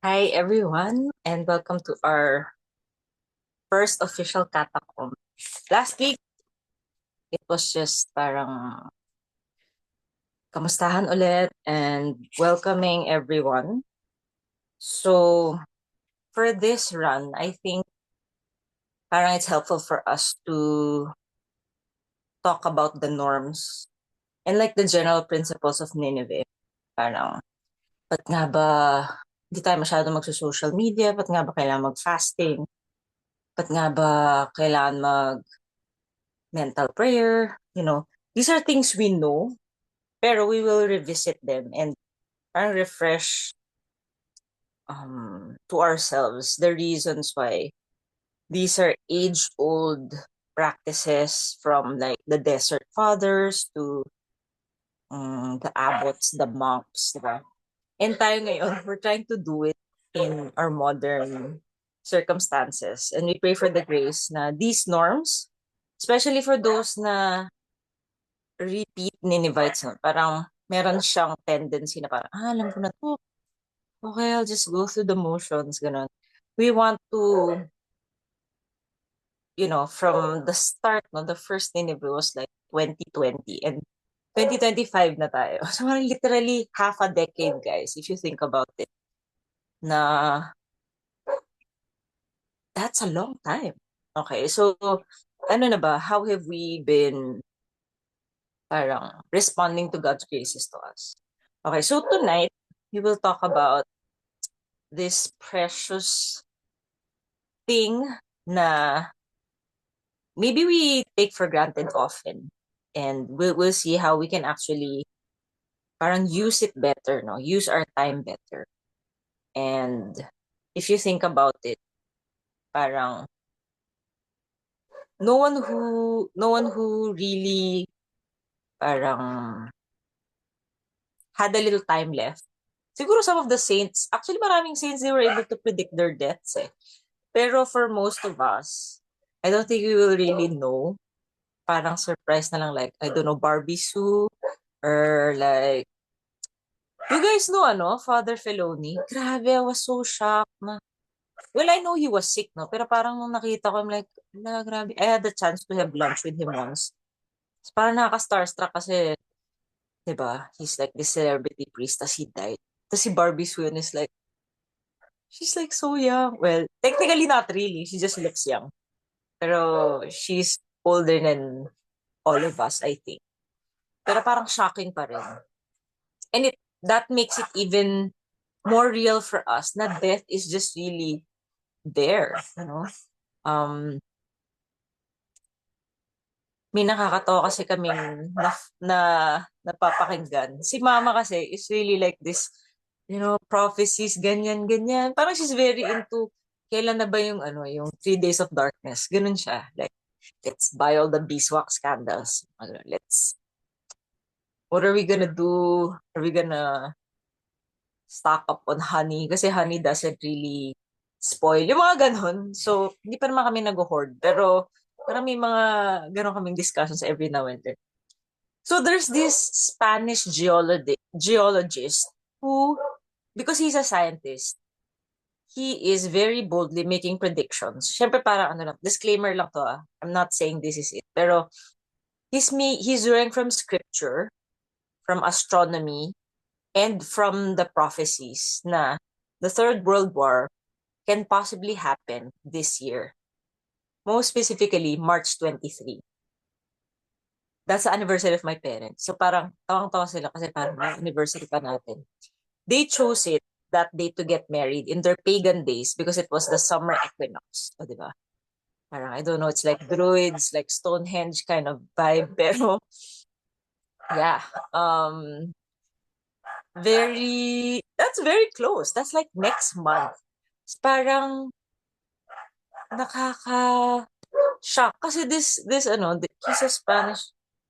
Hi everyone, and welcome to our first official catacomb. Last week, it was just parang kamustahan ulit and welcoming everyone. So, for this run, I think parang it's helpful for us to talk about the norms and like the general principles of Nineveh. Parang, ba't nga ba hindi tayo masyado magsa-social media? Ba't nga ba kailangan mag-fasting? Ba't nga ba kailangan mental prayer, these are things we know, pero we will revisit them and parang refresh to ourselves the reasons why these are age-old practices from like the desert fathers to the abbots, the monks, diba? And tayo ngayon, we're trying to do it in our modern circumstances. And we pray for the grace na these norms, especially for those na repeat Ninevites, no? Parang meron siyang tendency na parang, alam ko na to. Okay, I'll just go through the motions, ganun. We want to, from the start, no, the first Nineveh was like 2020 and 2025 na tayo. So, parang literally half a decade, guys, if you think about it, na that's a long time. Okay, so, ano na ba, how have we been parang responding to God's graces to us? Okay, so tonight, we will talk about this precious thing na maybe we take for granted often. And we'll see how we can actually parang use it better, no? Use our time better. And if you think about it, parang no one who really parang had a little time left. Siguro some of the saints, actually maraming saints, they were able to predict their deaths eh. Pero for most of us, I don't think we will really know. Parang surprise na lang like, I don't know, Barbie Sue or like, you guys know Father Feloni? Grabe, I was so shocked na. Well, I know he was sick, no? Pero parang nung nakita ko, I'm like, ala, grabe. I had the chance to have lunch with him once. So, parang nakaka-starstruck kasi, di ba, he's like this celebrity priest as he died. Tapos si Barbie Sue yun is like, she's like so young. Well, technically not really. She just looks young. Pero she's older than all of us, I think. Pero parang shocking pa rin. And that makes it even more real for us na death is just really there. Um, may nakakatawa kasi kaming na napapakinggan. Si mama kasi is really like this, prophecies, ganyan, ganyan. Parang she's very into, kailan na ba yung 3 days of darkness? Ganun siya. Like, let's buy all the beeswax candles. What are we gonna do? Are we gonna stock up on honey? Kasi honey doesn't really spoil. Yung mga ganon. So, hindi pa naman kami nag-hoard. Pero, parang may mga ganon kaming discussions every now and then. So, there's this Spanish geologist who, because he's a scientist, he is very boldly making predictions. Siyempre parang disclaimer lang to ah. I'm not saying this is it. Pero, he's drawing from scripture, from astronomy, and from the prophecies na the Third World War can possibly happen this year. Most specifically, March 23. That's the anniversary of my parents. So parang tawang-tawa sila kasi parang anniversary pa natin. They chose it that day to get married in their pagan days because it was the summer equinox. O, diba? Parang, I don't know, it's like druids, like Stonehenge kind of vibe. Pero, yeah. That's very close. That's like next month. It's parang nakaka-shock. Kasi he's a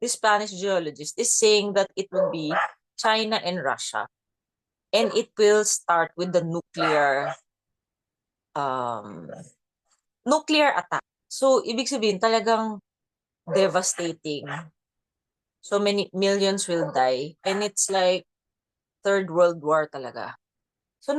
this Spanish geologist is saying that it will be China and Russia. And it will start with the um, nuclear attack. So, ibig sabihin, talagang devastating. So many millions will die. And it's like Third World War talaga. So,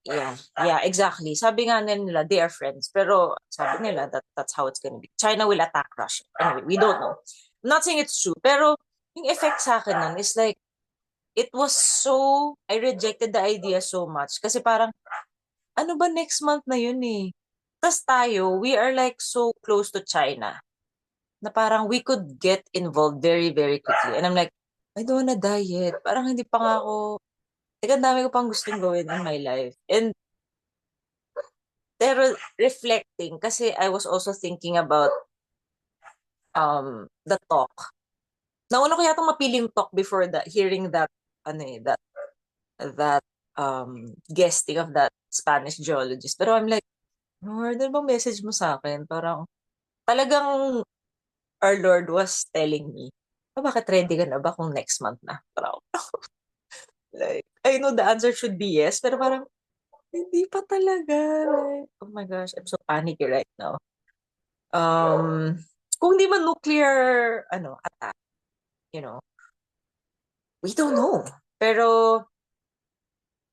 Yeah, exactly. Sabi nga nila, they are friends. Pero sabi nila that's how it's gonna be. China will attack Russia. Anyway, we don't know. I'm not saying it's true, pero yung effect sa akin nun is like, it was so, I rejected the idea so much. Kasi parang, ano ba next month na yun eh? Tapos tayo, we are like so close to China na parang we could get involved very, very quickly. And I'm like, I don't wanna die yet. Parang hindi pa nga ako, teka, ang dami ko pang gustong gawin in my life. And pero reflecting, kasi I was also thinking about the talk. Nauna ko yata mapiling talk before that, hearing that, ano eh, that guesting of that Spanish geologist. Pero I'm like, Lord, ano bang message mo sa akin? Parang talagang our Lord was telling me, bakit ready ka na ba kung next month na? Parang, like, I know the answer should be yes, pero parang, hindi pa talaga. Like, oh my gosh, I'm so panicky right now. Um, kung di man nuclear, attack, you know, we don't know. Pero,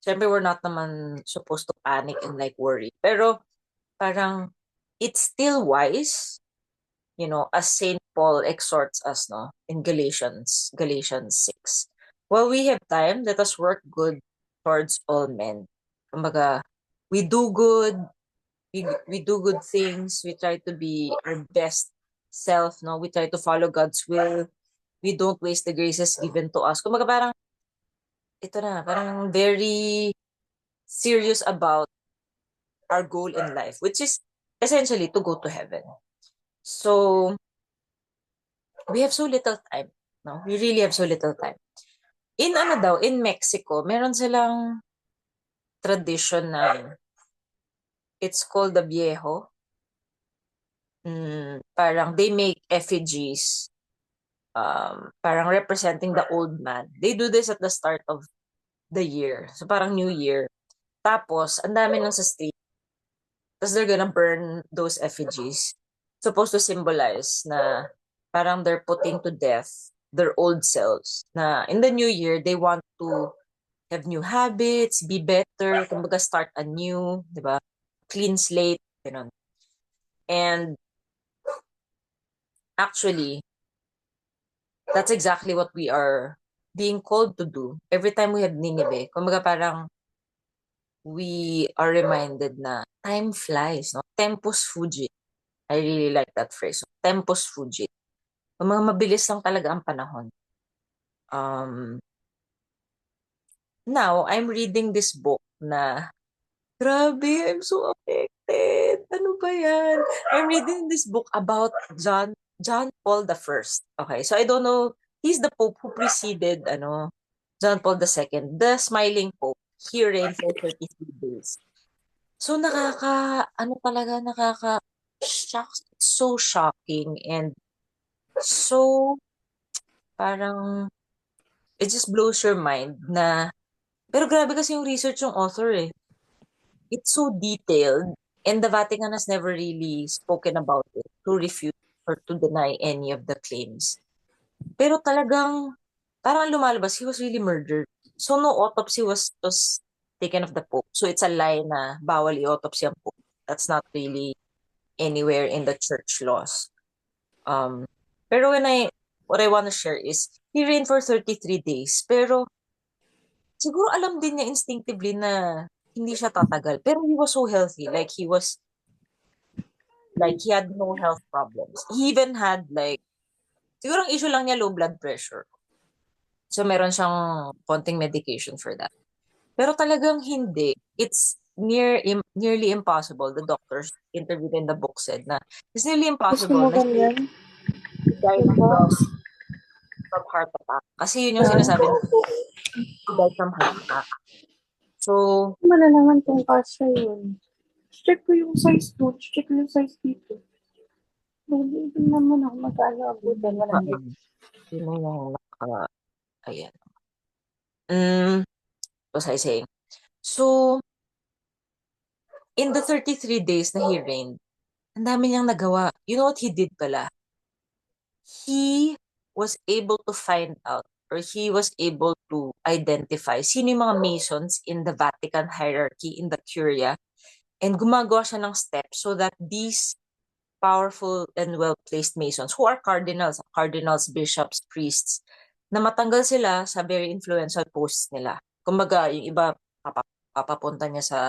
syempre, we're not naman supposed to panic and like worry. Pero, parang, it's still wise, as Saint Paul exhorts us, no, in Galatians 6. While we have time, let us work good towards all men. Kumbaga, we do good, we do good things, we try to be our best self, no? We try to follow God's will. We don't waste the graces given to us. Kumbaga parang, ito na, parang very serious about our goal in life, which is essentially to go to heaven. So, we have so little time. No? We really have so little time. In Mexico, meron silang tradition na it's called the Viejo. Parang they make effigies, parang representing the old man. They do this at the start of the year. So parang New Year. Tapos, ang dami lang sa street. Tapos they're gonna burn those effigies. Supposed to symbolize na parang they're putting to death their old selves. Na in the new year, they want to have new habits, be better, kumbaga start anew, di ba? Clean slate, ganun. And actually, that's exactly what we are being called to do every time we have Nineveh. Kumbaga parang we are reminded na time flies, no? Tempus fugit. I really like that phrase. Tempus fugit. Mga mabilis lang talaga ang panahon. Now, I'm reading this book na, grabe, I'm so affected. Ano ba yan? I'm reading this book about John Paul the First. Okay, so I don't know, he's the Pope who preceded, John Paul II, the smiling Pope. He reigned for 33 days. So shock, so shocking and so parang it just blows your mind na, pero grabe kasi yung research yung author eh. It's so detailed and the Vatican has never really spoken about it to refute or to deny any of the claims. Pero talagang parang lumalabas, he was really murdered. So no autopsy was taken of the Pope. So it's a lie na bawal i-autopsy ang Pope. That's not really anywhere in the church laws. Pero what I want to share is, he reigned for 33 days. Pero siguro alam din niya instinctively na hindi siya tatagal. Pero he was so healthy. He had no health problems. He even had siguro ang issue lang niya low blood pressure. So meron siyang konting medication for that. Pero talagang hindi. It's nearly impossible. The doctors interviewed in the book said na it's nearly Gusto mo impossible na ganyan? he died from heart attack. Kasi yun yung sinasabi na he died from heart attack. So, Malalaman kung kasya yun. Check ko yung size mo. Check ko yung size dito. Hindi naman ako mag-ano abutan. Walang yun na yung ayan. What was I saying? So, in the 33 days na he reigned, ang dami niyang nagawa. You know what he did pala? He was able to find out or he was able to identify sino yung mga Masons in the Vatican hierarchy, in the Curia, and gumagawa siya ng steps so that these powerful and well-placed Masons, who are cardinals, bishops, priests, na matanggal sila sa very influential posts nila. Kumbaga, yung iba, papapunta niya sa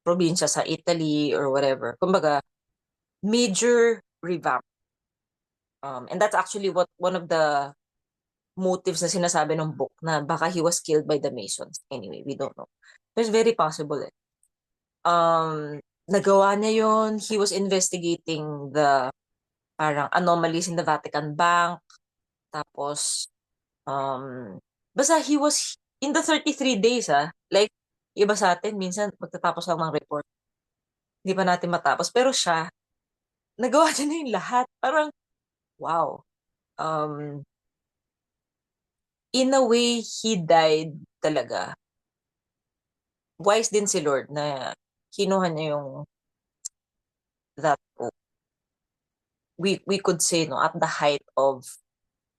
probinsya, sa Italy, or whatever. Kumbaga, major revamp. And that's actually what one of the motives na sinasabi ng book, na baka he was killed by the Masons. Anyway, we don't know. But it's very possible eh. Nagawa niya yun. He was investigating the parang anomalies in the Vatican Bank. Tapos, basta he was in the 33 days like, iba sa atin, minsan magtatapos lang ng report. Hindi pa natin matapos. Pero siya, nagawa niya na yung lahat. Parang, wow. In a way, he died talaga. Wise din si Lord na kinuha niya yung that book. We could say, no, at the height of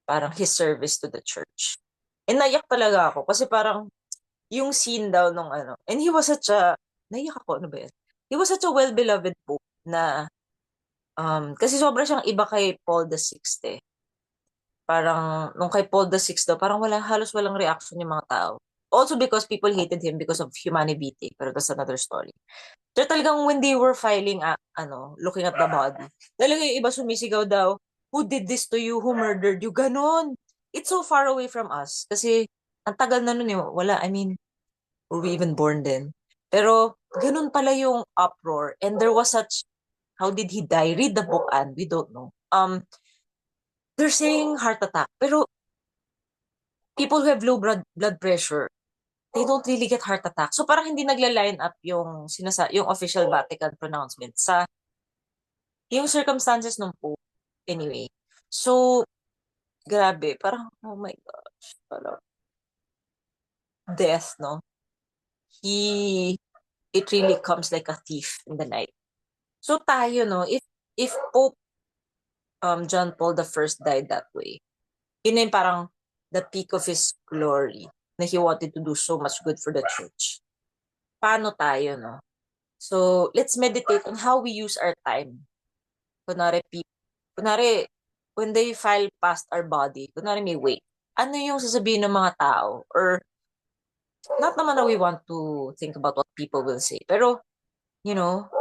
parang his service to the church. And naiyak talaga ako kasi parang yung scene daw nung ano. And he was such a, naiyak ako, ano ba yun? He was such a well-beloved pope na, kasi sobra siyang iba kay Paul the Sixth eh. Parang, nung kay Paul the Sixth daw, parang halos walang reaction yung mga tao. Also because people hated him because of humanity. Pero that's another story. So talagang when they were filing, looking at the body, talagang yung iba sumisigaw daw, who did this to you? Who murdered you? Ganon. It's so far away from us. Kasi, ang tagal na nun wala, I mean, were we even born then? Pero, ganun pala yung uproar. And there was such, how did he die? Read the book, and we don't know. They're saying heart attack. Pero, people who have low blood pressure, they don't really get heart attack. So parang hindi nagla-line up yung official Vatican pronouncement sa yung circumstances ng Pope. Anyway. So, grabe. Parang, oh my gosh. Parang, death, no? It really comes like a thief in the night. So tayo, no? If Pope John Paul the First died that way, yun na yung parang the peak of his glory, na he wanted to do so much good for the church. Paano tayo, no? So, let's meditate on how we use our time. Kunwari, when they file past our body, kunwari may weight, ano yung sasabihin ng mga tao? Or, not naman na we want to think about what people will say, pero, you know,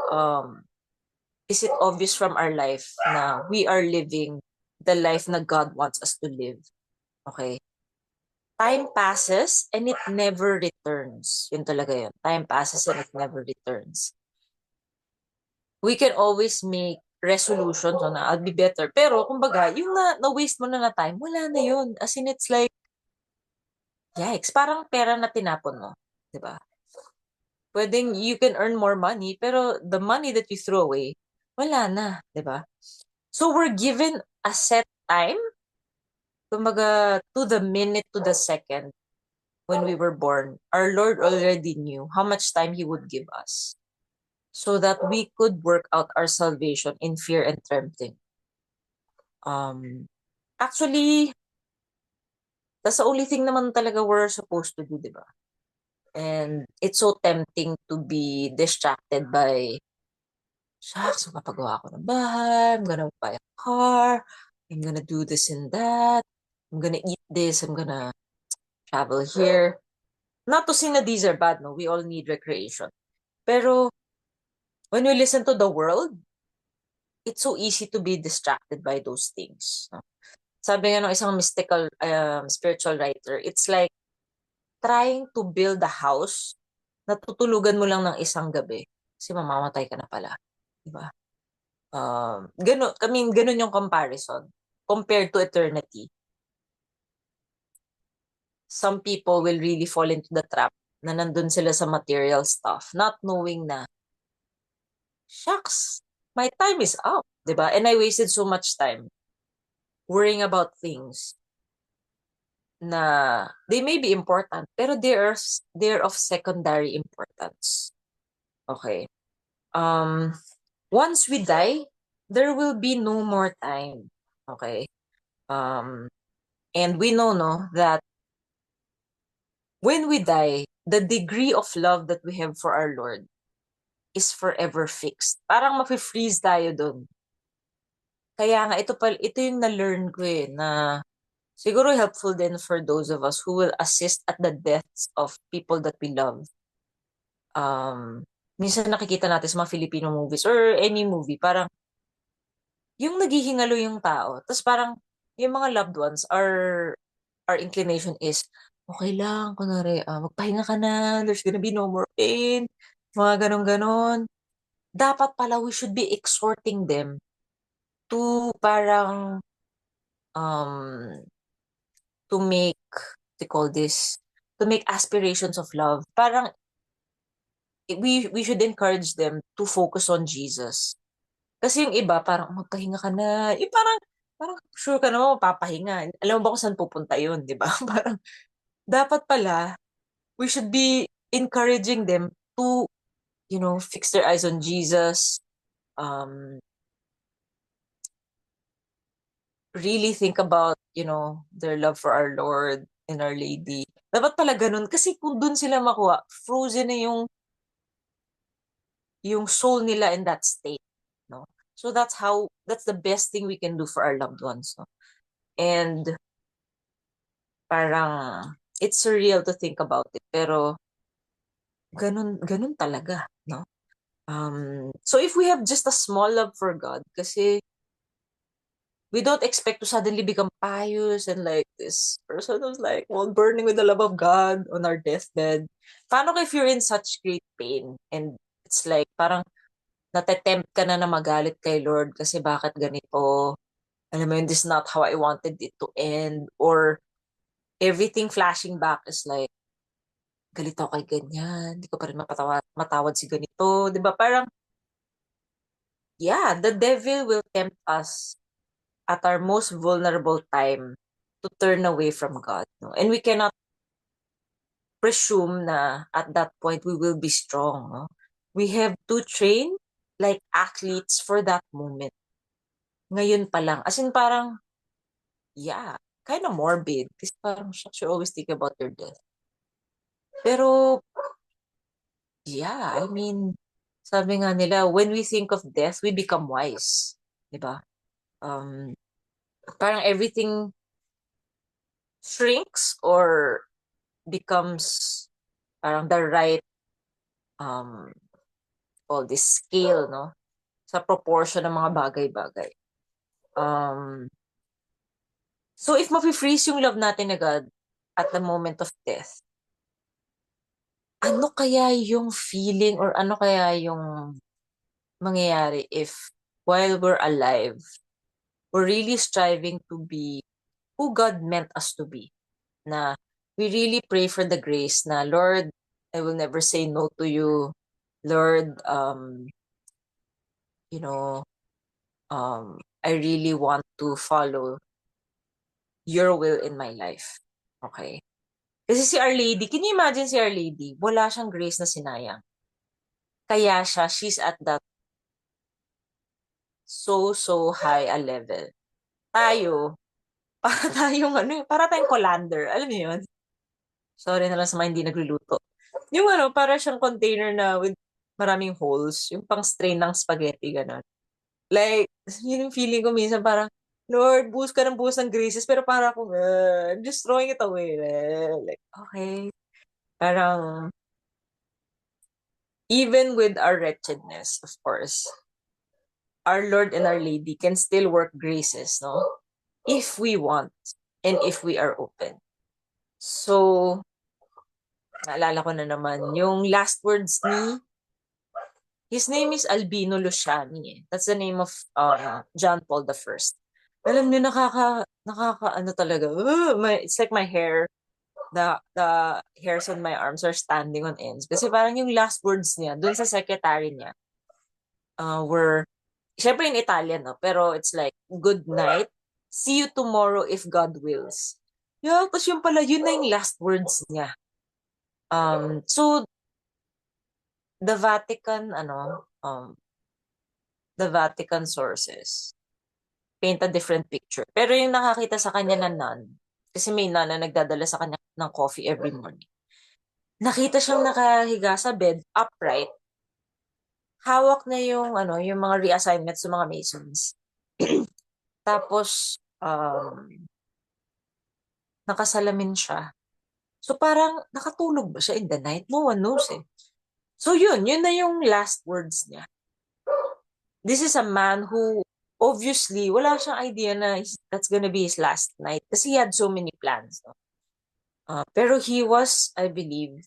is it obvious from our life na we are living the life na God wants us to live? Okay? Time passes and it never returns. Yun talaga yun. Time passes and it never returns. We can always make resolutions on I'll be better. Pero, kumbaga, yung na-waste mo na time, wala na yun. As in, it's like, yikes, parang pera na tinapon mo. Diba? Pwedeng you can earn more money, pero the money that you throw away, wala na. Diba? So, we're given a set time, kumbaga, to the minute, to the second, when we were born. Our Lord already knew how much time He would give us, so that we could work out our salvation in fear and trembling. Actually, that's the only thing naman talaga we're supposed to do, di ba? And it's so tempting to be distracted by, shucks, mapapagawa ko ng bahay, I'm gonna buy a car, I'm gonna do this and that, I'm gonna eat this, I'm gonna travel here. Not to say na these are bad, no? We all need recreation. Pero, when we listen to the world, it's so easy to be distracted by those things. No? Sabi nga ng isang mystical, spiritual writer, it's like trying to build a house na tutulugan mo lang ng isang gabi. Kasi mamamatay ka na pala. Diba? Ganun yung comparison. Compared to eternity. Some people will really fall into the trap na nandun sila sa material stuff, not knowing na, shucks, my time is up. Diba? And I wasted so much time worrying about things na they may be important, pero they're of secondary importance. Okay. Once we die, there will be no more time. Okay. And we know, no, that when we die, the degree of love that we have for our Lord is forever fixed. Parang mafe-freeze tayo dun. Kaya nga, ito yung na-learn ko na siguro helpful din for those of us who will assist at the deaths of people that we love. Minsan nakikita natin sa mga Filipino movies or any movie, parang yung naghihingalo yung tao. Tapos parang yung mga loved ones, our inclination is, okay lang, kunwari, magpahinga ka na, there's gonna be no more pain, mga ganon-ganon. Dapat pala we should be exhorting them to parang um to make they call this to make aspirations of love. Parang we should encourage them to focus on Jesus. Kasi yung iba parang magpahinga ka na. Yung parang sure ka naman mapapahinga. Alam mo ba kung saan pupunta yun, di ba? Parang dapat pala we should be encouraging them to fix their eyes on Jesus. Um really think about, their love for our Lord and Our Lady. Dapat pala ganun. Kasi kung dun sila makuha, frozen na yung soul nila in that state. No? So that's the best thing we can do for our loved ones. No? And parang, it's surreal to think about it. Pero, ganun talaga. No? So if we have just a small love for God, kasi we don't expect to suddenly become pious and like this person who's like, well, burning with the love of God on our deathbed. Paano if you're in such great pain and it's like parang natetempt ka na magalit kay Lord kasi bakit ganito? Alam mo yun, this is not how I wanted it to end. Or everything flashing back is like, galit ako kay ganyan, hindi ko pa rin matawad si ganito. Di ba? Parang, yeah, the devil will tempt us at our most vulnerable time to turn away from God. No? And we cannot presume na at that point we will be strong. No? We have to train like athletes for that moment. Ngayon pa lang. As in parang, yeah, kind of morbid. Kasi parang, shucks, you always think about your death. Pero, yeah, I mean, sabi nga nila, when we think of death, we become wise. Diba? Um, parang everything shrinks or becomes parang the right um all this scale, no, sa proportion ng mga bagay-bagay. So if mafe-freeze yung love natin na God at the moment of death, ano kaya yung feeling or ano kaya yung mangyayari if while we're alive we're really striving to be who God meant us to be, na we really pray for the grace na, Lord, I will never say no to you. Lord, you know, I really want to follow your will in my life. Okay? Kasi si Our Lady, can you imagine si Our Lady? Wala siyang grace na sinayang. Kaya she's at that so high a level. Tayo, para para tayong colander. Alam mo yun? Sorry na lang sa mga hindi nagluluto. Yung para siyang container na with maraming holes. Yung pang strain ng spaghetti, gano'n. Like, yun yung feeling ko minsan parang, Lord, buhos ka ng buhos ng graces, pero para akong, I'm just throwing it away. Like, okay. Parang, even with our wretchedness, of course, our Lord and Our Lady can still work graces, no? If we want and if we are open. So, naalala ko na naman, yung last words ni, his name is Albino Luciani. That's the name of John Paul the First. Alam niyo, ano talaga, it's like my hair, the hairs on my arms are standing on ends. Kasi parang yung last words niya, dun sa secretary niya, were, syempre in Italian, no? Pero it's like, good night, see you tomorrow if God wills. Yeah, tapos yung pala, yun na yung last words niya. So, the Vatican, the Vatican sources paint a different picture. Pero yung nakakita sa kanya na nun, kasi may nun na nagdadala sa kanya ng coffee every morning. nakita siyang nakahiga sa bed, upright. Hawak na yung, yung mga reassignments ng mga Masons. Tapos, nakasalamin siya. So parang nakatulog ba siya in the night? No one knows eh. So yun na yung last words niya. This is a man who obviously wala siyang idea na that's gonna be his last night kasi he had so many plans. No? Pero he was, I believe,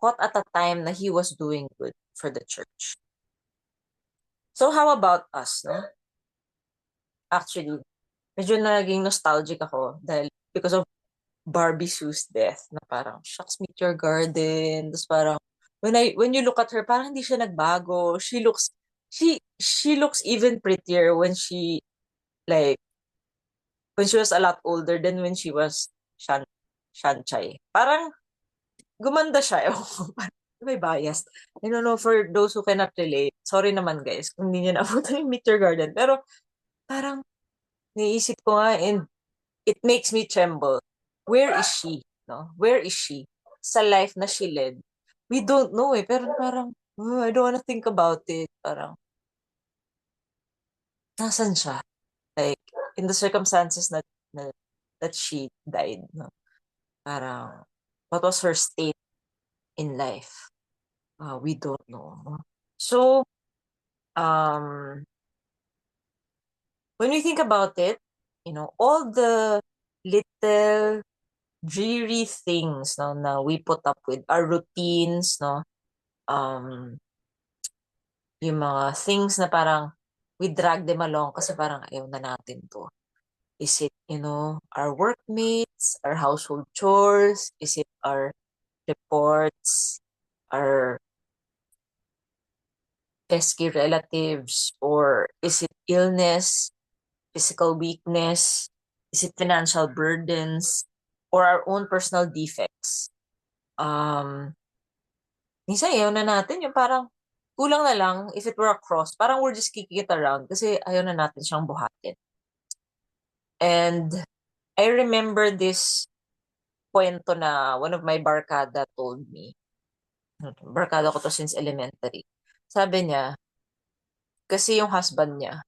caught at a time na he was doing good for the church. So how about us? No? Actually, medyo naging nostalgic ako dahil because of Barbie Sue's death na parang, shucks, meet your garden. Tapos parang, when you look at her, parang hindi siya nagbago. She looks even prettier like, when she was a lot older than when she was Shan, Shanchai. Parang, gumanda siya. Ewan ko, parang may bias. I don't know, for those who cannot relate, sorry naman guys, kung hindi niyo naabutan yung Meet Your Garden. Pero, parang, naisip ko nga, and it makes me tremble. Where is she? No? Where is she? Sa life na she led. We don't know eh. Pero parang, I don't wanna think about it. Parang, nasan siya? Like, in the circumstances na that she died. No? Parang, what was her state in life? We don't know. No? So, um, when we think about it, all the little dreary things no na we put up with our routines no yung mga things na parang we drag them along kasi parang ayaw na natin to. Is it, our workmates, our household chores? Is it our reports, our pesky relatives? Or is it illness, physical weakness? Is it financial burdens? Or our own personal defects? Minsan ayaw na natin yung parang kulang na lang if it were a cross. Parang we're just kicking it around kasi ayaw na natin siyang buhatin. And I remember this kwento na one of my barkada told me. Barkada ko to since elementary. Sabi niya, kasi yung husband niya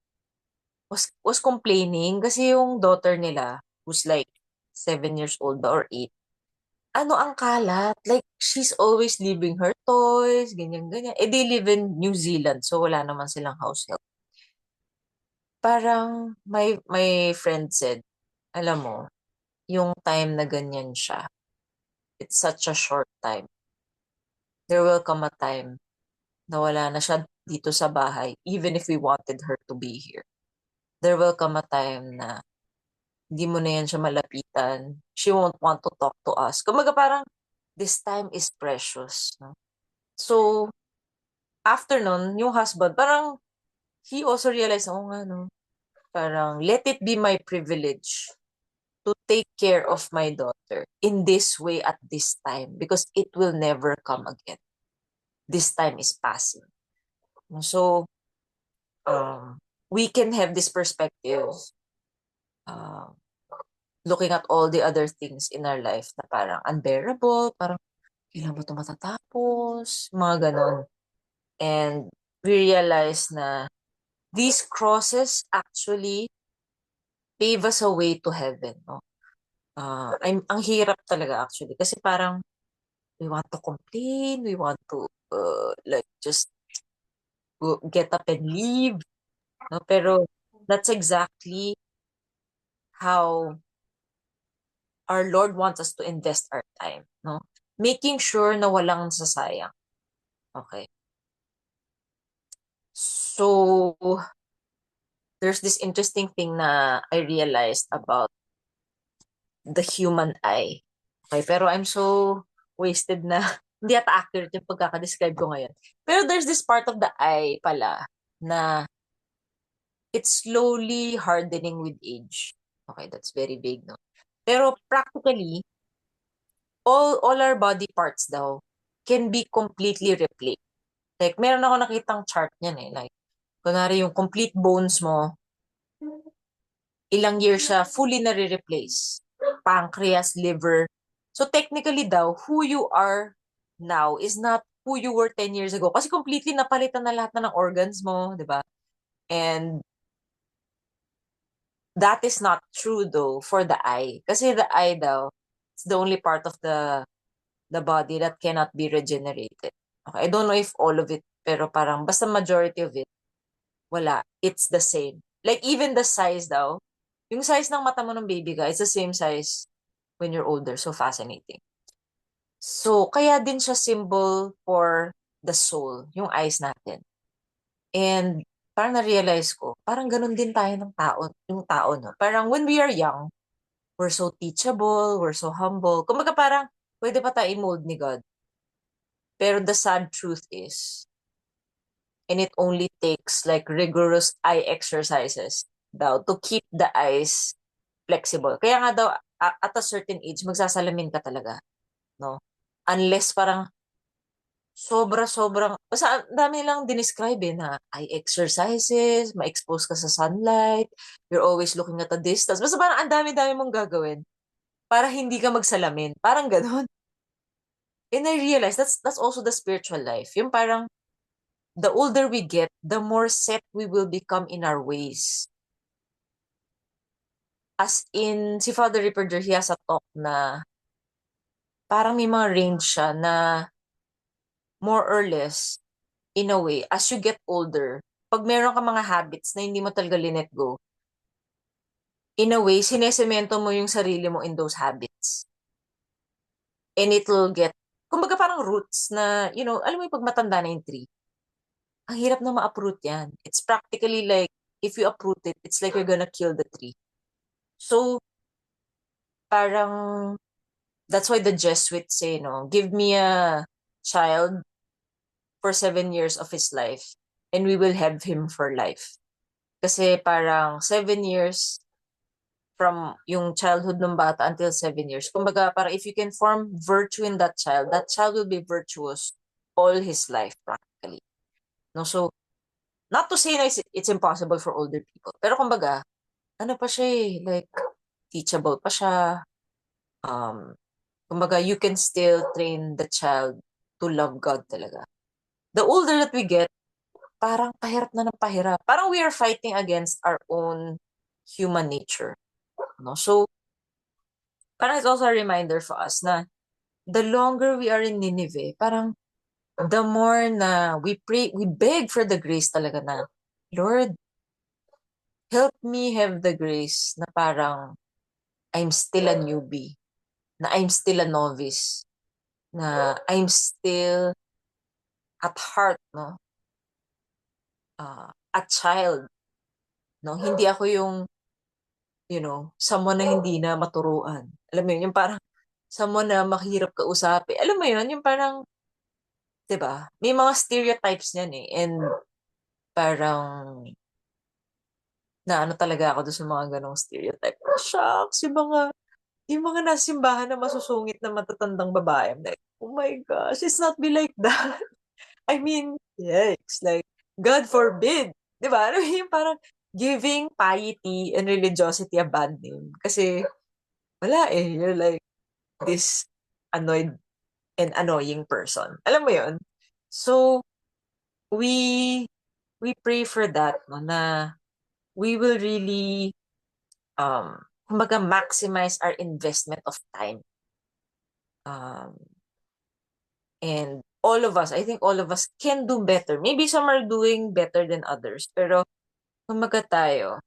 was complaining kasi yung daughter nila, who's like 7 years old ba or 8, ang kalat. Like, she's always leaving her toys, ganyan-ganyan. Eh, they live in New Zealand, so wala naman silang house help. Parang, my friend said, alam mo, yung time na ganyan siya, it's such a short time. There will come a time na wala na siya dito sa bahay, even if we wanted her to be here. There will come a time na hindi mo na yan siya malapitan. She won't want to talk to us. Kumaga parang, this time is precious. No? So, after nun, yung husband, parang, he also realized, oh nga, no, parang, let it be my privilege to take care of my daughter in this way at this time because it will never come again. This time is passing. So, we can have this perspective uh, looking at all the other things in our life na parang unbearable, parang kailan ba ito matatapos, mga ganon. And we realize na these crosses actually pave us a way to heaven. No? Ang hirap talaga actually kasi parang we want to complain, we want to like just get up and leave. No? Pero that's exactly how our Lord wants us to invest our time. No? Making sure na walang sasayang. Okay. So, there's this interesting thing na I realized about the human eye. Okay, pero I'm so wasted na hindi ata accurate yung pagkakadescribe ko ngayon. Pero there's this part of the eye pala na it's slowly hardening with age. Okay, that's very vague, no? Pero practically, all our body parts daw can be completely replaced. Like, meron ako nakitang chart niyan eh. Like, kunwari yung complete bones mo, ilang years siya fully nare-replace. Pancreas, liver. So technically daw, who you are now is not who you were 10 years ago. Kasi completely napalitan na lahat na ng organs mo, di ba? And that is not true though for the eye. Kasi the eye daw, it's the only part of the body that cannot be regenerated. Okay, I don't know if all of it, pero parang basta majority of it, wala. It's the same. Like even the size daw, yung size ng mata mo ng baby ka, it's the same size when you're older. So fascinating. So, kaya din siya symbol for the soul, yung eyes natin. And parang na-realize ko, parang ganun din tayo ng tao, yung tao, no? Parang when we are young, we're so teachable, we're so humble. Kumbaga parang, pwede pa tayo i-mold ni God. Pero the sad truth is, and it only takes like rigorous eye exercises daw to keep the eyes flexible. Kaya nga daw, at a certain age, magsasalamin ka talaga, no? Unless parang sobrang, basta ang dami lang dinescribe na eye exercises, ma-expose ka sa sunlight, you're always looking at a distance. Basta parang ang dami-dami mong gagawin para hindi ka magsalamin. Parang gano'n. And I realized that's also the spiritual life. Yung parang the older we get, the more set we will become in our ways. As in, si Father Ripperger, he has a talk na parang may mga range siya na more or less, in a way, as you get older, pag meron ka mga habits na hindi mo talaga linet go, in a way, sinesemento mo yung sarili mo in those habits. And it will get, kumbaga parang roots na, alam mo yung pag matanda na yung tree, ang hirap na ma-uproot yan. It's practically like, if you uproot it, it's like you're gonna kill the tree. So, parang, that's why the Jesuits say, give me a child for 7 years of his life, and we will have him for life. Kasi parang 7 years from yung childhood ng bata until 7 years. Kumbaga, parang if you can form virtue in that child will be virtuous all his life practically. No, so not to say na it's impossible for older people. Pero kumbaga, ano pa siya like teachable pa siya. Um, kumbaga, you can still train the child to love God talaga. The older that we get, parang pahirap na ng pahirap. Parang we are fighting against our own human nature. No? So, parang it's also a reminder for us na the longer we are in Nineveh, parang the more na we pray, we beg for the grace talaga na, Lord, help me have the grace na parang I'm still a newbie, na I'm still a novice, na I'm still at heart, no? A child, no? Hindi ako yung, someone na hindi na maturuan. Alam mo yun, yung parang someone na mahirap kausapin. Alam mo yun, yung parang, 'di ba? May mga stereotypes niyan eh. And parang na ano talaga ako doon sa mga ganong stereotype. Shucks, yung mga nasimbahan na masusungit na matatandang babae. I'm like, oh my gosh, it's not be like that. I mean, yikes, like, God forbid. 'Di ba? Ano yung parang giving piety and religiosity a bad name. Kasi, wala eh. You're like this annoyed and annoying person. Alam mo yon. So, we we pray for that, no, na we will really kumbaga maximize our investment of time. Um, and all of us, I think all of us can do better. Maybe some are doing better than others, pero kumbaga tayo,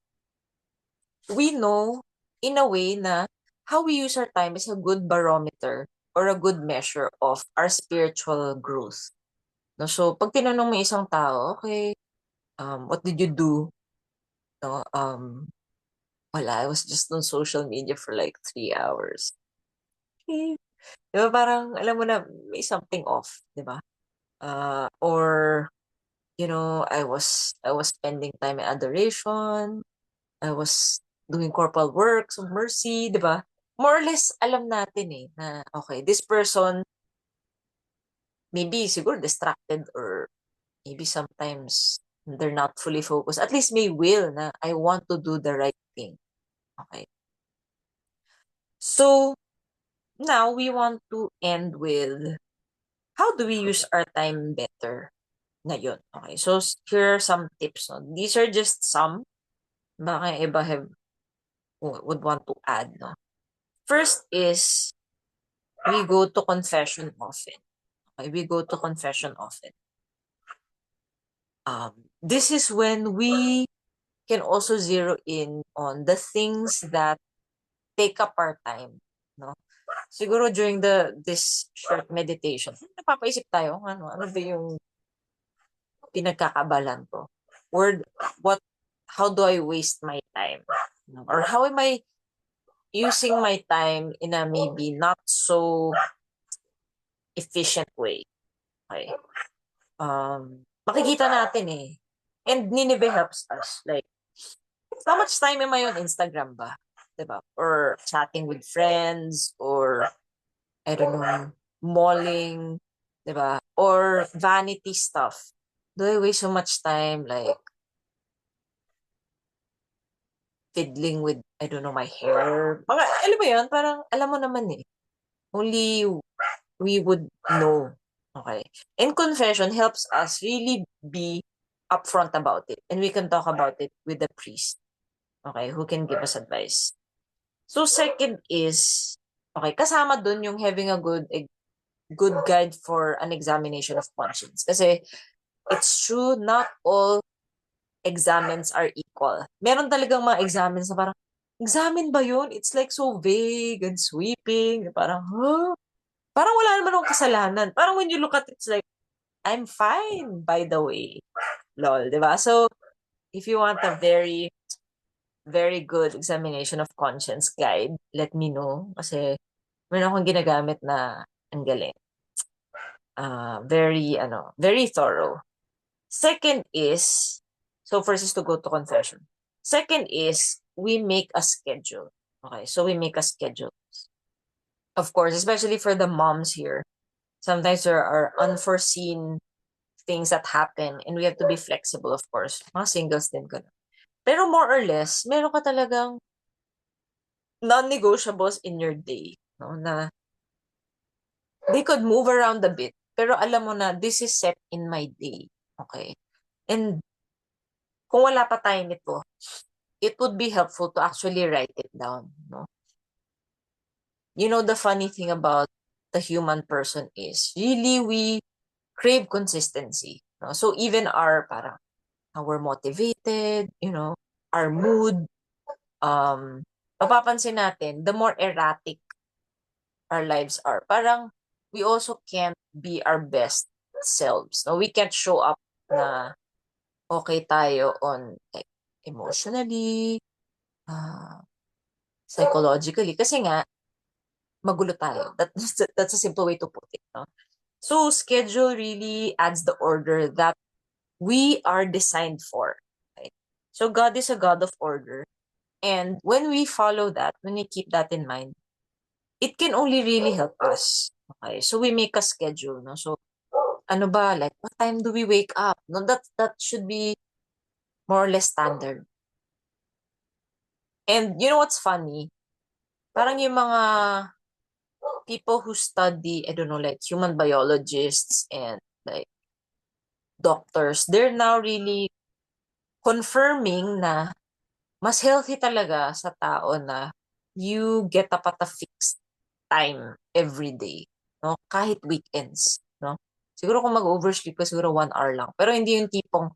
we know in a way na how we use our time is a good barometer or a good measure of our spiritual growth. No, so pag tinanong mo isang tao, okay, what did you do? No, wala, I was just on social media for like 3 hours. Okay. Di ba parang, alam mo na, may something off, di ba? Or, I was spending time in adoration. I was doing corporal works of mercy, di ba? More or less, alam natin na, okay, this person, maybe siguro distracted or maybe sometimes they're not fully focused. At least may will na I want to do the right thing. Okay. So, Now, we want to end with how do we use our time better ngayon? Okay, so here are some tips. No? These are just some. Baka yung iba would want to add. No? First is we go to confession often. Okay, we go to confession often. This is when we can also zero in on the things that take up our time. No? Siguro during this short meditation, napapaisip tayo, ano ba yung pinagkakabalan ko? Or what, how do I waste my time? No? Or how am I using my time in a maybe not so efficient way? Okay. Makikita natin eh. And Nineveh helps us. Like, how much time am I on Instagram ba? Diba? Or chatting with friends, or I don't know, malling, diba? Or vanity stuff. Do I waste so much time like fiddling with, I don't know, my hair? Mga, alam mo yun, parang alam mo naman eh. Only we would know. Okay. And confession helps us really be upfront about it. And we can talk about it with the priest. Okay, who can give us advice. So second is, okay, kasama dun yung having a good guide for an examination of conscience. Kasi it's true, not all examines are equal. Meron talagang mga examines na parang, examine ba yun? It's like so vague and sweeping. Parang, huh? Parang wala naman akong kasalanan. Parang when you look at it, it's like, I'm fine, by the way. Lol, di ba? So, if you want a very, very good examination of conscience guide, let me know. Kasi, meron akong ginagamit na ang galing. Very thorough. Second is, so first is to go to confession. Second is, we make a schedule. Okay, so we make a schedule. Of course, especially for the moms here, sometimes there are unforeseen things that happen and we have to be flexible, of course. Mga singles din ko na. Pero more or less, meron ka talagang non-negotiables in your day. No? Na they could move around a bit, pero alam mo na, this is set in my day. Okay? And kung wala pa tayo nito, it would be helpful to actually write it down. No? You know, the funny thing about the human person is, really, we crave consistency. No? So even parang, how we're motivated, our mood, mapapansin natin, the more erratic our lives are, parang we also can't be our best selves. No? We can't show up na okay tayo on like emotionally, psychologically. Kasi nga, magulo tayo. That's a simple way to put it. No? So, schedule really adds the order that we are designed for. Right? So, God is a God of order. And when we follow that, when we keep that in mind, it can only really help us. Okay? So, we make a schedule. No? So, ano ba? Like, what time do we wake up? No, that should be more or less standard. And you know what's funny? Parang yung mga people who study, I don't know, like human biologists and like doctors, they're now really confirming na mas healthy talaga sa tao na you get up at a fixed time every day, no? Kahit weekends, no? Siguro kung mag-oversleep ka, siguro 1 hour lang. Pero hindi yung tipong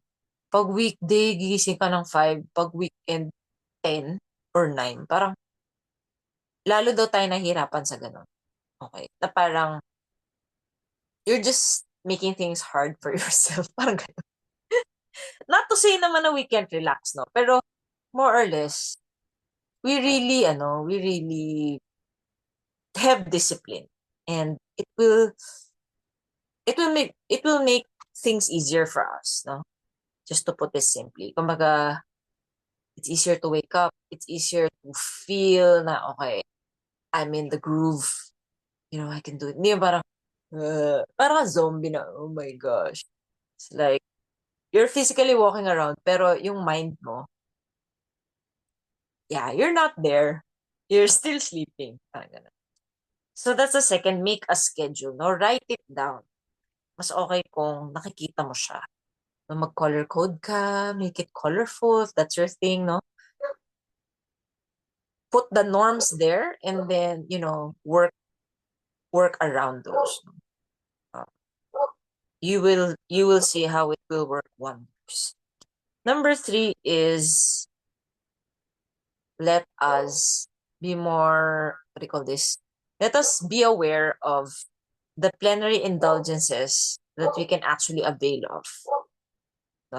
pag weekday, gigising ka ng 5, pag weekend, 10 or 9. Parang lalo daw tayo nahihirapan sa ganun. Okay. Na parang you're just making things hard for yourself. Parang ganun. Not to say naman na we can't relax, no? Pero more or less, we really have discipline. And it will make things easier for us, no? Just to put this simply. Kumbaga, it's easier to wake up. It's easier to feel na, okay, I'm in the groove. I can do it. Hindi yung parang a zombie na, oh my gosh. It's like, you're physically walking around, pero yung mind mo, yeah, you're not there. You're still sleeping. Parang ganun. So that's the second, make a schedule. No, write it down. Mas okay kung nakikita mo siya. No, mag-color code ka, make it colorful, if that's your thing, no? Put the norms there and then, work around those. Uh, you will see how it will work wonders. Number 3 is let us be more, what do you call this? Let us be aware of the plenary indulgences that we can actually avail of.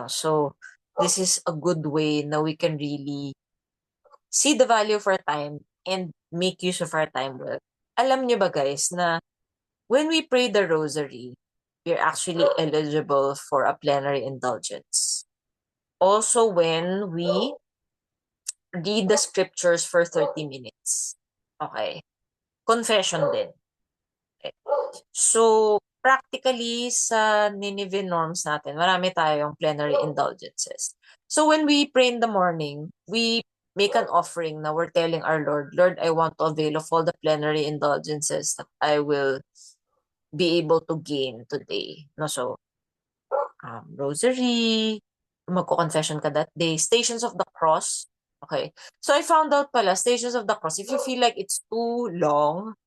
So this is a good way now we can really see the value of our time and make use of our time well. Alam niyo ba guys na when we pray the rosary, we're actually eligible for a plenary indulgence. Also when we read the scriptures for 30 minutes. Okay. Confession din. Okay. So, practically sa Nineveh norms natin, marami tayong plenary indulgences. So, when we pray in the morning, we make an offering na we're telling our Lord, Lord, I want to avail of all the plenary indulgences that I will be able to gain today. No, so, rosary, magko-confession ka that day, Stations of the Cross. Okay. So, I found out pala, Stations of the Cross, if you feel like it's too long,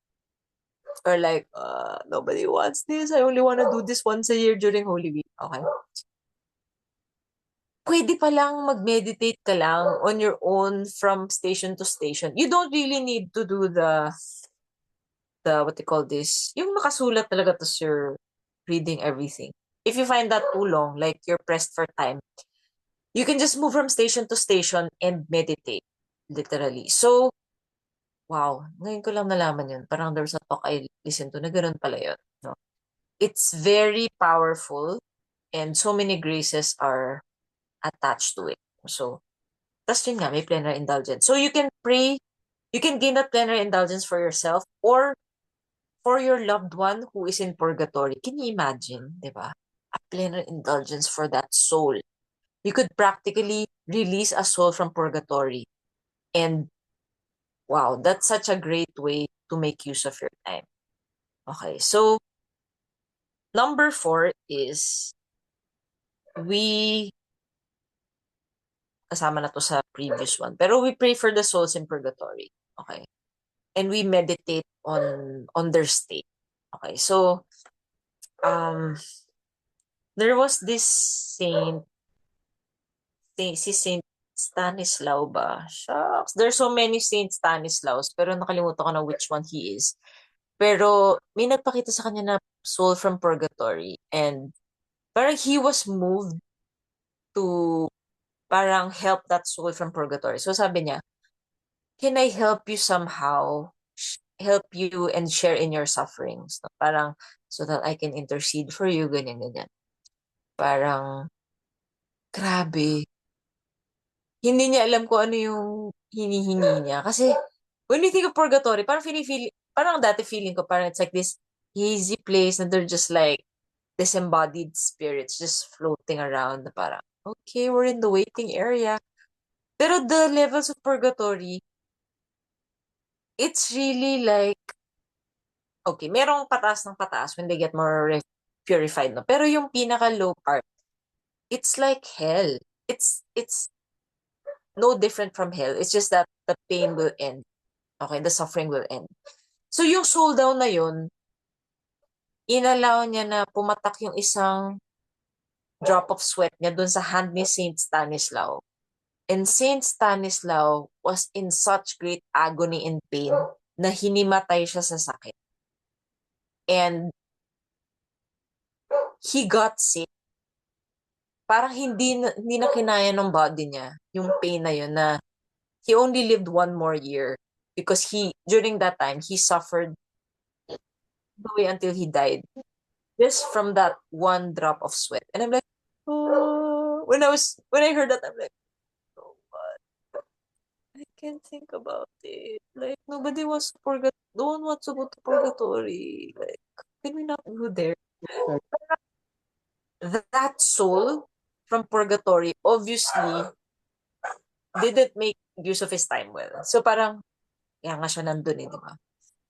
or like, nobody wants this, I only want to do this once a year during Holy Week. Okay. Pwede pa lang mag-meditate ka lang on your own from station to station. You don't really need to do what they call this, yung nakasulat talaga tapos you're reading everything. If you find that too long, like you're pressed for time, you can just move from station to station and meditate, literally. So, wow, ngayon ko lang nalaman yun. Parang there's a talk I listened to na ganun pala yun. No? It's very powerful and so many graces are attached to it. So, tas yun nga, may plenary indulgence. So, you can pray, you can gain that plenary indulgence for yourself or for your loved one who is in purgatory. Can you imagine, di ba? A plenary indulgence for that soul. You could practically release a soul from purgatory. And wow, that's such a great way to make use of your time. Okay, so number 4 is we, kasama na to sa previous one, pero we pray for the souls in purgatory. Okay. And we meditate on their state. Okay. So, there was this saint, si Saint Stanislaw ba? Shucks. There's so many Saint Stanislaus, pero nakalimutan ko na which one he is. Pero may nagpakita sa kanya na soul from purgatory and parang he was moved to parang help that soul from purgatory. So sabi niya, can I help you somehow? Help you and share in your sufferings. No? Parang so that I can intercede for you, ganyan, ganyan. Parang, grabe. Hindi niya alam kung ano yung hinihingi niya. Kasi, when we think of purgatory, parang dati feeling ko, parang it's like this hazy place and they're just like disembodied spirits just floating around na parang, okay, we're in the waiting area. Pero the levels of purgatory, it's really like, okay, merong pataas ng pataas when they get more purified, no? Pero yung pinaka-low part, it's like hell. It's no different from hell. It's just that the pain will end. Okay, the suffering will end. So yung soul down na yun, inallow niya na pumatak yung isang drop of sweat niya dun sa hand ni Saint Stanislaw. And Saint Stanislaw was in such great agony and pain na hinimatay siya sa sakit. And he got sick. Parang hindi na kinaya ng body niya yung pain na yun na he only lived one more year because during that time, he suffered the way until he died just from that one drop of sweat. And I'm like, oh, when I heard that, I'm like, oh, what? I can't think about it. Like, nobody wants to no one wants to go to purgatory. Like, can we not go there? That soul from purgatory obviously didn't make use of his time well. So parang, kaya nga siya nandun di ba?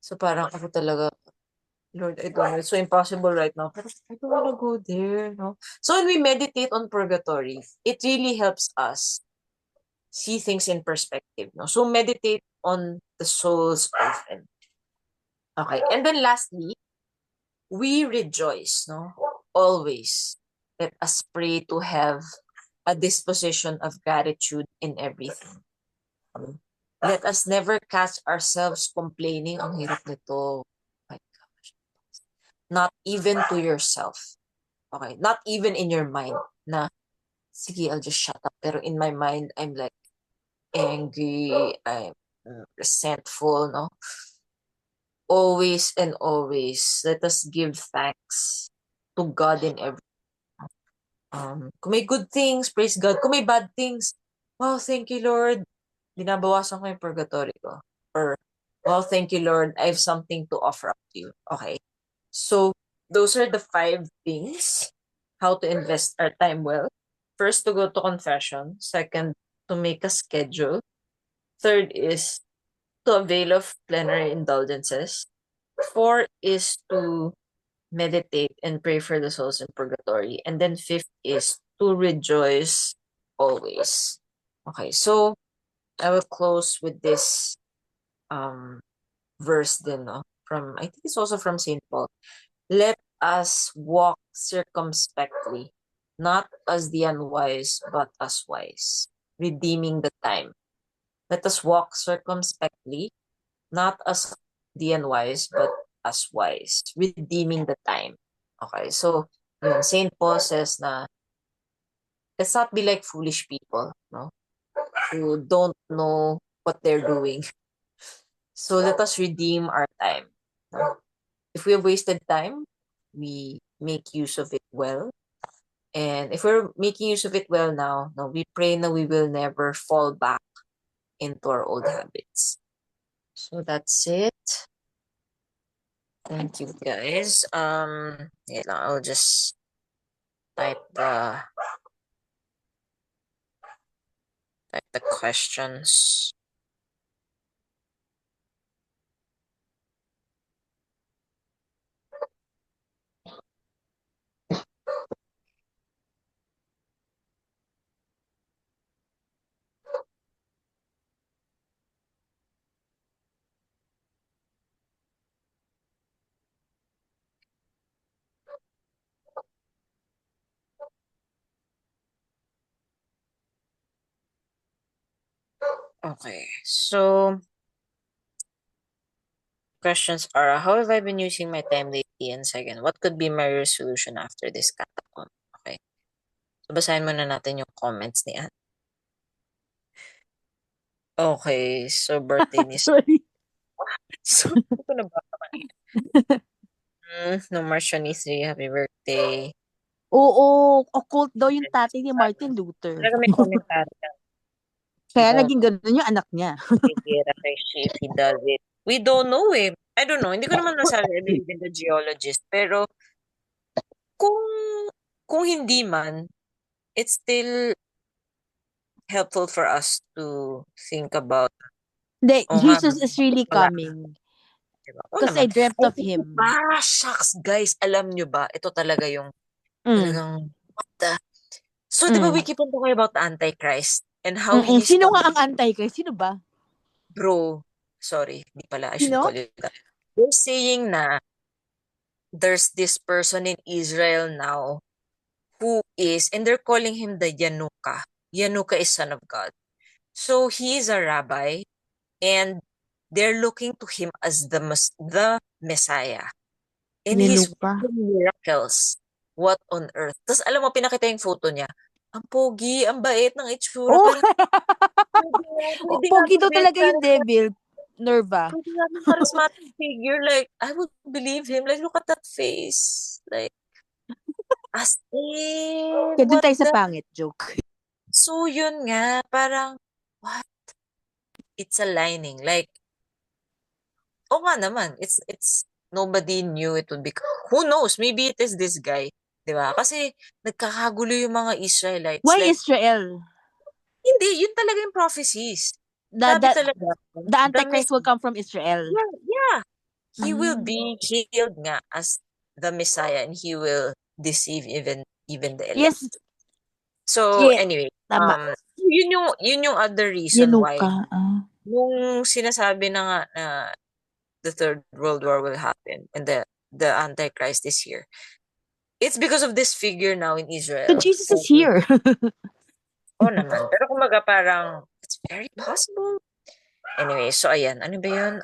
So parang ako talaga, Lord, I don't know. It's so impossible right now. Pero I don't wanna go there, no? So when we meditate on purgatory, it really helps us see things in perspective, no? So meditate on the souls of them. Okay. And then lastly, we rejoice, no? Always. Let us pray to have a disposition of gratitude in everything. Let us never catch ourselves complaining, ang hirap nito. My gosh. Not even to yourself. Okay? Not even in your mind na, sige, I'll just shut up. Pero in my mind, I'm like angry, I'm resentful, no? Always and always, let us give thanks to God in every. Kung may good things, praise God. Kung may bad things, wow, thank you, Lord. Binabawasan ko yung purgatory ko. Or, wow, thank you, Lord. I have something to offer up to you. Okay. So, those are the 5 things how to invest our time well. First, to go to confession. Second, to make a schedule. Third is to avail of plenary indulgences. 4 is to meditate and pray for the souls in purgatory. And then 5th is to rejoice always. Okay, so I will close with this verse din, no? From, I think it's also from St. Paul. Let us walk circumspectly, not as the unwise, but as wise, redeeming the time. Let us walk circumspectly, not as the unwise, but as wise, redeeming the time. Okay, so yun, St. Paul says na, let's not be like foolish people, no? Who don't know what they're doing. So let us redeem our time. No? If we have wasted time, we make use of it well. And if we're making use of it well now, no, we pray that we will never fall back into our old habits. So that's it. Thank you, guys. Yeah, I'll just type the questions. Okay, so questions are, how have I been using my time lately? And second, what could be my resolution after this catacomb? Okay. So, basahin muna natin yung comments ni Anne. Okay, so birthday ni Sorry. So, ito na ba? No, March 23, happy birthday. Oo, occult daw yung tatay ni Martin Luther. Talaga may komentaryo yan. Kaya Diba? naging ganun yung anak niya. Figuera kay she if he does it. We don't know eh. I don't know. Hindi ko naman nasabi I believe in the geologist. Pero, kung hindi man, it's still helpful for us to think about, Hindi, oh nga, Jesus is really wala. coming. Diba? Because I dreamt of Ay, him. shucks, guys. Alam nyo ba? Ito talaga yung talagang, what the? So, di ba we keep on talking about the Antichrist and how he's Sino nga coming? ang Antichrist? Sino ba? Bro, sorry, di pala. I should Sino? call you that. They're saying na there's this person in Israel now who is, and they're calling him the Yanuka. Yanuka is son of God. So, he is a rabbi and they're looking to him as the Messiah. And he's Yanuka. working miracles. What on earth? Tapos alam mo, pinakita yung photo niya. Ang pogi, ang bait ng itsura. Oh! Parang, pwede nga Pogi daw to be talaga yung devil. Nerva. pwede nga ng charismatic figure. Like, I would believe him. Like, look at that face. Like, as in, Kaya dun what tayo sa the? pangit joke. So, yun nga, parang, what? It's aligning. Like, oh nga naman, it's, nobody knew it would be, who knows, maybe it is this guy. Diba? Kasi, nagkakagulo yung mga Israelites. Why Like, Israel? hindi, yun talaga yung prophecies. The, Sabi the, talaga, the the Antichrist will Messiah. come from Israel. Yeah, yeah. he will Ah. be hailed nga as the Messiah and he will deceive even the elect. Yes, So yeah, anyway, tama. yun yung other Yan reason why ka. nung sinasabi na nga na the Third World War will happen and the Antichrist is here. It's because of this figure now in So Israel. Jesus is here. Naman. Pero kumaga parang, it's very possible. Anyway, so ayan. Ano ba yun?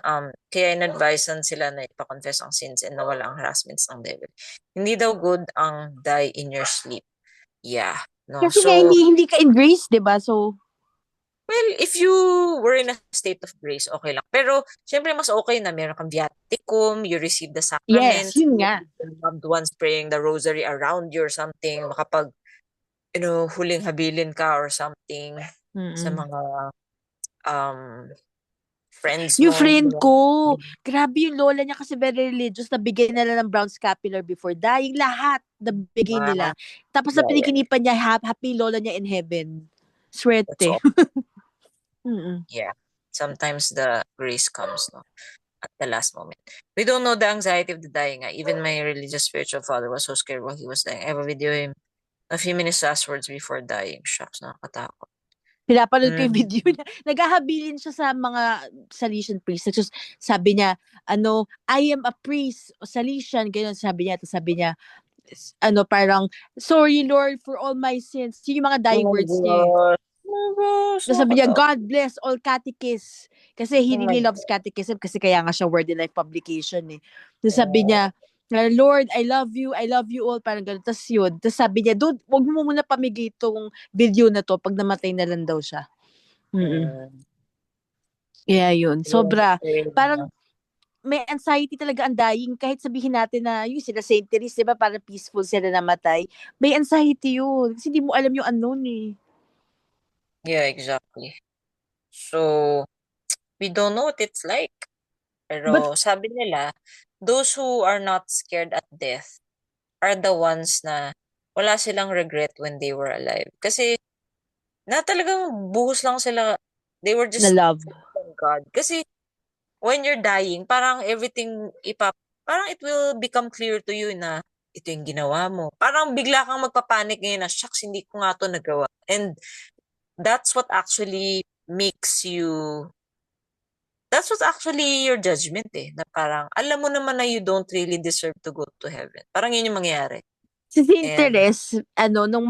Kaya in-advisean sila na ipakonfess ang sins and nawala ang harassments ng devil. Hindi daw good ang die in your sleep. Yeah. No. Kasi nga So, hindi ka in grace, 'di ba? So well, if you were in a state of grace, okay lang. Pero, syempre, mas okay na meron kang viaticum, you receive the yes, sacraments, yun you nga. have the loved ones praying the rosary around you or something, makapag, huling habilin ka or something sa Mm. mga um friends Yung mo. friend ko, grabe yung lola niya kasi very religious, nabigay nila ng brown scapular before dying. Lahat, nabigay Diba? nila. Tapos sa Yeah, yeah. pinikinipan niya, happy lola niya in heaven. That's Swerte. all. Mm-mm. Yeah. Sometimes the grace comes, no, at the last moment. We don't know the anxiety of the dying. Even my religious spiritual father was so scared while he was dying. I have a video of him a few minutes afterwards before dying. Shucks, nakakatakot. Pinapanood ko yung Mm. video niya. Naghahabilin siya sa mga Salesian priest. Tapos sabi niya, I am a priest, o Salesian, ganyan sabi niya. Tapos sabi niya, parang, sorry Lord for all my sins. Yun yung mga Oh dying my words niya eh. gosh. Oh my gosh, Tapos sabi niya, nakakatakot. God bless all catechists. Kasi he Oh my really loves God. catechism kasi kaya nga siya Word in Life publication eh. Tapos sabi niya, Lord, I love you all, parang gano'n. Tapos yun, tapos sabi niya, dude, wag mo muna pamigay itong video na to pag namatay na lang daw siya. Mm-mm. Mm. Yeah, yun. Sobra. Yeah. Parang may anxiety talaga ang dying. Kahit sabihin natin na yung sila Saint Therese, di ba, parang peaceful sila namatay. May anxiety yun. Kasi hindi mo alam yung unknown eh. Yeah, exactly. So, we don't know what it's like. But Pero sabi nila, those who are not scared at death are the ones na wala silang regret when they were alive. Kasi na talagang buhos lang sila. They were na just love. thank God. Kasi when you're dying, parang everything parang it will become clear to you na ito yung ginawa mo. Parang bigla kang magpapanik ngayon na, shucks, hindi ko nga to nagawa. And that's what actually makes you that's what's actually your judgment eh. Na parang, alam mo naman na you don't really deserve to go to heaven. Parang yun yung mangyayari. Si Saint And, Therese, nung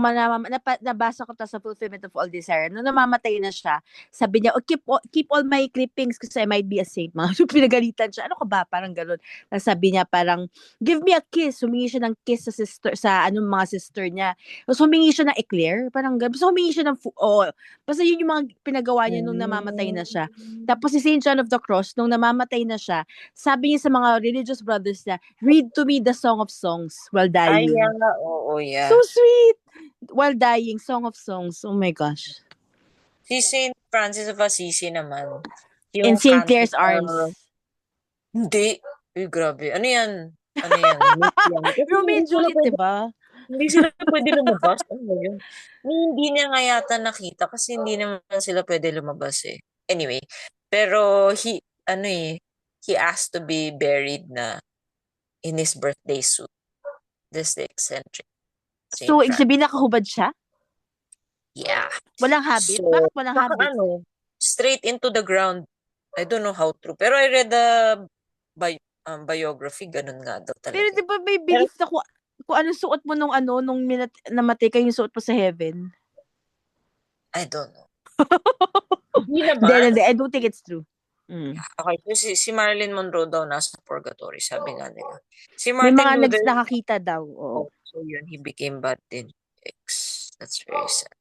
nabasa ko to sa Fulfillment of All Desire, nung namamatay na siya, sabi niya, keep all my clippings kasi I might be a saint. Mga pinagalitan siya. Ano ka ba? Parang gano'n. Tapos sabi niya parang, give me a kiss. Humingi siya ng kiss sa mga sister niya. Tapos humingi siya ng eclair. Parang gano'n. Tapos humingi siya ng, basta yun yung mga pinagawa niya nung namamatay na siya. Tapos si Saint John of the Cross, nung namamatay na siya, sabi niya sa mga religious brothers niya, read to me the Song of Songs while dying. oo, So yeah. sweet! While dying, Song of Songs. Oh my gosh. Si Saint Francis of Assisi naman, In yung St. Clair's Canticle, Arms. hindi. Uy, grabe. Ano yan? Ano yan? Myth yan. Kasi Romeo and Juliet, diba? hindi sila pwede lumabas. Ano ba yun? Hindi niya nga yata nakita kasi hindi naman sila pwede lumabas eh. Anyway, pero he asked to be buried na in his birthday suit. This the eccentric Saint So, ibig Francis. sabihin nakahubad siya? Yeah. Walang habit? So, Bakit walang saka habit? straight into the ground. I don't know how true. Pero I read the biography, ganun nga daw Pero talaga. di ba may Pero, belief na kung anong suot mo nung namatay ka yung suot mo sa heaven? I don't know. Hindi Hindi, naman. hindi. I don't think it's true. Mm. Okay, so si Marilyn Monroe daw nasa purgatory, sabi nga nila. Si May Martin mga Luther, nakakita daw. Oo. so yun, he became bad in X. That's very sad.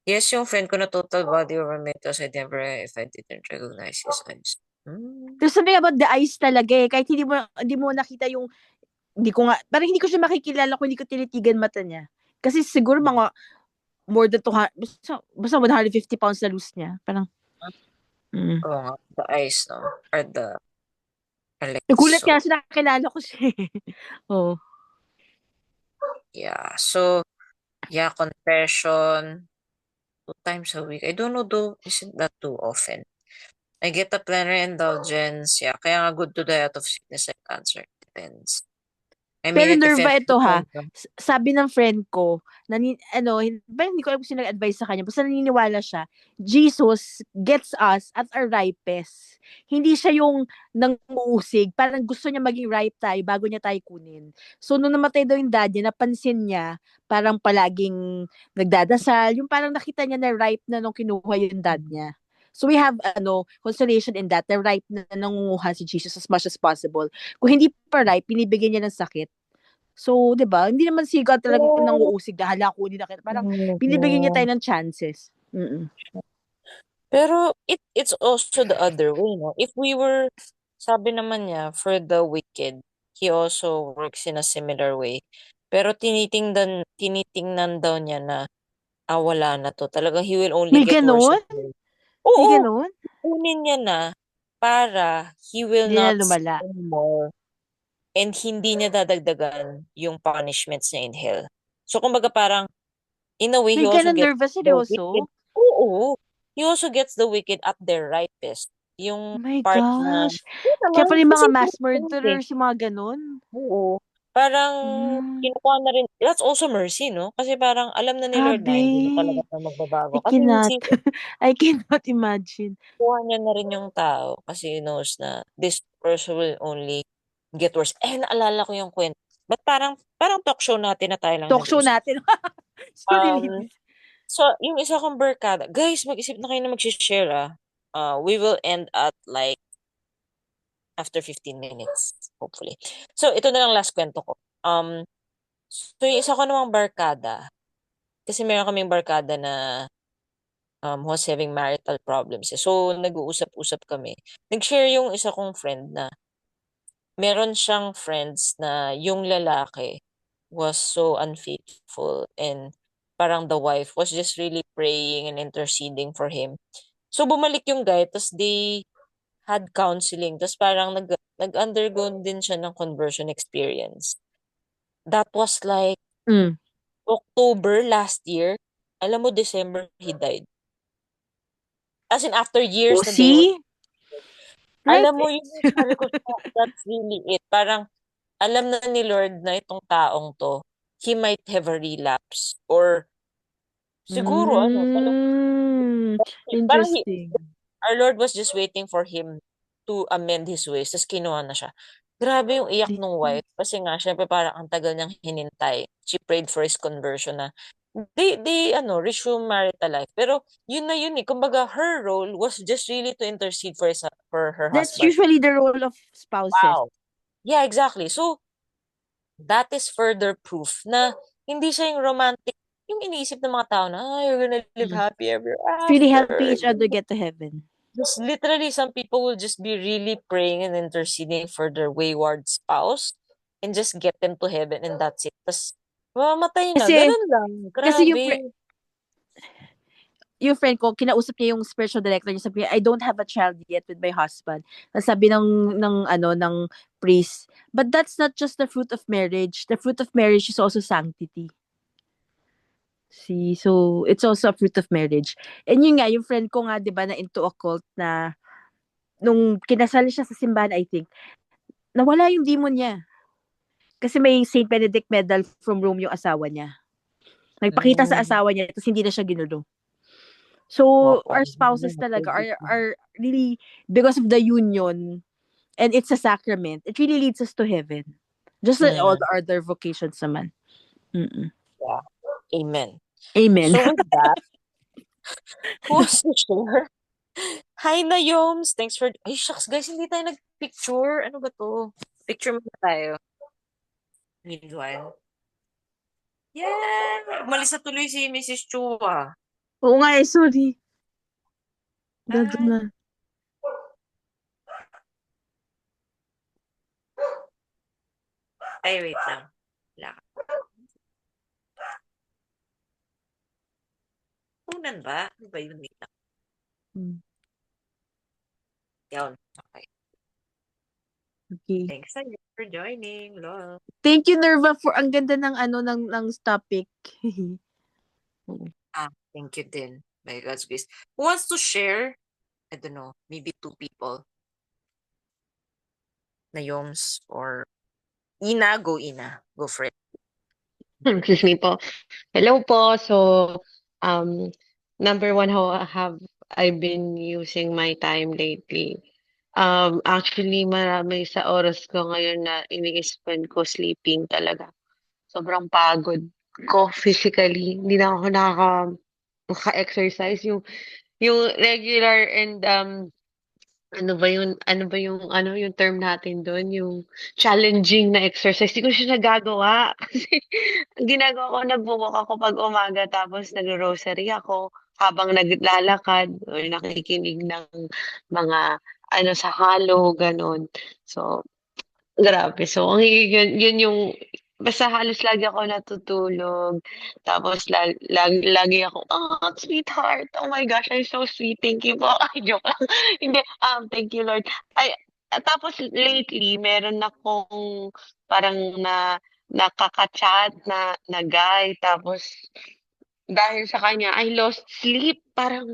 Yes, yung friend ko na total body overnight kasi never if I didn't recognize his eyes. There's something about the eyes talaga eh. Kahit hindi mo nakita yung, hindi ko nga, parang hindi ko siya makikilala kung hindi ko tinitigan mata niya. Kasi siguro mga more than 200, basta 150 pounds na lose niya. Parang, Oo nga, the eyes, no? Or the nagulat Alexo. nga siya, nakilala ko siya eh. Oo. Yeah, so, yeah, confession, 2 times a week. I don't know though, isn't that too often? I get a plenary indulgence. Yeah, kaya nga good to die out of sickness and cancer. Depends. I Pero mean, if Nerva, it ito ha, depends. sabi ng friend ko, hindi ko alam kung sino nag-advise sa kanya, basta naniniwala siya, Jesus gets us at our ripest. Hindi siya yung nanguusig, parang gusto niya maging ripe tayo bago niya tayo kunin. So, nung namatay daw yung dad niya, napansin niya, parang palaging nagdadasal, yung parang nakita niya na ripe na nung kinuha yung dad niya. So we have consolation in that, na ripe na nangunguha si Jesus as much as possible. Kung hindi pa ripe, binibigyan niya ng sakit. So, 'di ba? Hindi naman siga talagang nanguusig na hala kunin na kita. Parang binibigyan niya tayo ng chances. Mm. Pero it's also the other way, no? If we were, sabi naman niya, for the wicked, he also works in a similar way. Pero tinitingnan daw niya na, wala na to. Talagang he will only May get worse ganun? and worse. May Oo, ganun? kunin niya na para he will Hindi na not lumala. sin more and hindi niya dadagdagan yung punishments niya in hell. So, kumbaga parang, in a way, he May also ganun, gets Nerva, the wicked. seryoso? Oo. He also gets the wicked at their ripest. Oh Yung my part na, gosh. oo Kaya naman, pala yung kasi mga mass innocent eh. murderers, yung mga ganun. Oo. Parang, Mm, kinukuha na rin, that's also mercy, no? Kasi parang, alam na ni Lord na hindi na talaga grabe. tayo magbabago. I Kasi cannot. si I cannot imagine. kuha niya na rin yung tao kasi he knows na this person will only get worse. Eh, naalala ko yung kwento. But parang talk show natin na tayo lang Talk show nag-uusap. natin. Sorry, Um, ladies. so, yung isa kong barkada, guys, mag-isip na kayo na mag-share, ah. We will end at like after 15 minutes, hopefully. So, ito na lang last kwento ko. So yung isa ko namang barkada, kasi meron kaming barkada na who was having marital problems. Eh. So, nag-uusap-usap kami. Nag-share yung isa kong friend na meron siyang friends na yung lalaki was so unfaithful and parang the wife was just really praying and interceding for him. So, bumalik yung guy, tapos they had counseling, tapos parang nag-undergo din siya ng conversion experience. That was like Mm. October last year. Alam mo, December, he died. As in, after years Oh, na they were, see? Right. alam mo, yun yung sabi ko, that's really it. Parang, alam na ni Lord na itong taong to, he might have a relapse. Or, siguro, Mm, parang interesting. our Lord was just waiting for him to amend his ways. Tapos kinuha na siya. Grabe yung iyak ng wife. Kasi nga, syempre parang ang tagal niyang hinintay. She prayed for his conversion na resume marital life. Pero, yun na yun eh. Kumbaga, her role was just really to intercede for her That's husband. usually the role of spouses. Wow. Yeah, exactly. So, that is further proof na hindi siya yung romantic, yung iniisip ng mga tao na, you're gonna live happy ever It's really helping after. each other get to heaven. Just literally, some people will just be really praying and interceding for their wayward spouse and just get them to heaven and that's it. Tapos, mamamatay na. Kasi, Ganun lang. kasi Grabe. yung friend ko, kinausap niya yung spiritual director niya, sabi niya, I don't have a child yet with my husband. Sabi ng priest, but that's not just the fruit of marriage. The fruit of marriage is also sanctity. See, so it's also a fruit of marriage. And yun nga, yung friend ko nga, di ba, na into occult na, nung kinasal siya sa simbahan, I think, nawala yung demon niya. Kasi may Saint Benedict medal from Rome yung asawa niya. Nagpakita sa asawa niya, tapos hindi na siya ginulo. So, our spouses talaga are really, because of the union, and it's a sacrament, it really leads us to heaven. Just like all the other vocations naman. Mm-mm. Yeah. Amen. Amen. So with that, who wants to share? Hi na Yoms! Thanks for... Ay, shucks guys, hindi tayo nag-picture. Ano ba to? Picture muna tayo. Meanwhile. Yeah! Umalis na tuloy si Mrs. Chua. Oo nga eh, sorry. Dado Ay. na. Ay, wait lang. Wala ka. Punan ba? Ano ba yun? Wait lang. Yun. Okay. Okay. Thanks again for joining. Love. Thank you, Nerva, for ang ganda ng ng topic. Thank you din. By God's grace. Who wants to share? I don't know, maybe 2 people na Yoms or Ina, go Ina. Go for it. Excuse me po. Hello po. So, um, number one, how have I been using my time lately? Actually, marami sa oras ko ngayon na ini-spend ko sleeping talaga. Sobrang pagod ko physically. Hindi na ako maka-exercise. Yung regular and yung term natin doon, yung challenging na exercise, di ko siya nagagawa. Kasi ang ginagawa ko, nagwo-walk ako pag umaga, tapos nag-rosary ako habang naglalakad or nakikinig ng mga sa halo, ganun. So, grabe. So, yun yung, basta halos lagi ako natutulog. Tapos, lagi ako, oh, sweetheart. Oh my gosh, I'm so sweet. Thank you po. Ay, joke lang. Hindi, thank you, Lord. Ay, tapos lately, meron akong parang nakaka-chat na guy. Tapos, dahil sa kanya, I lost sleep. Parang,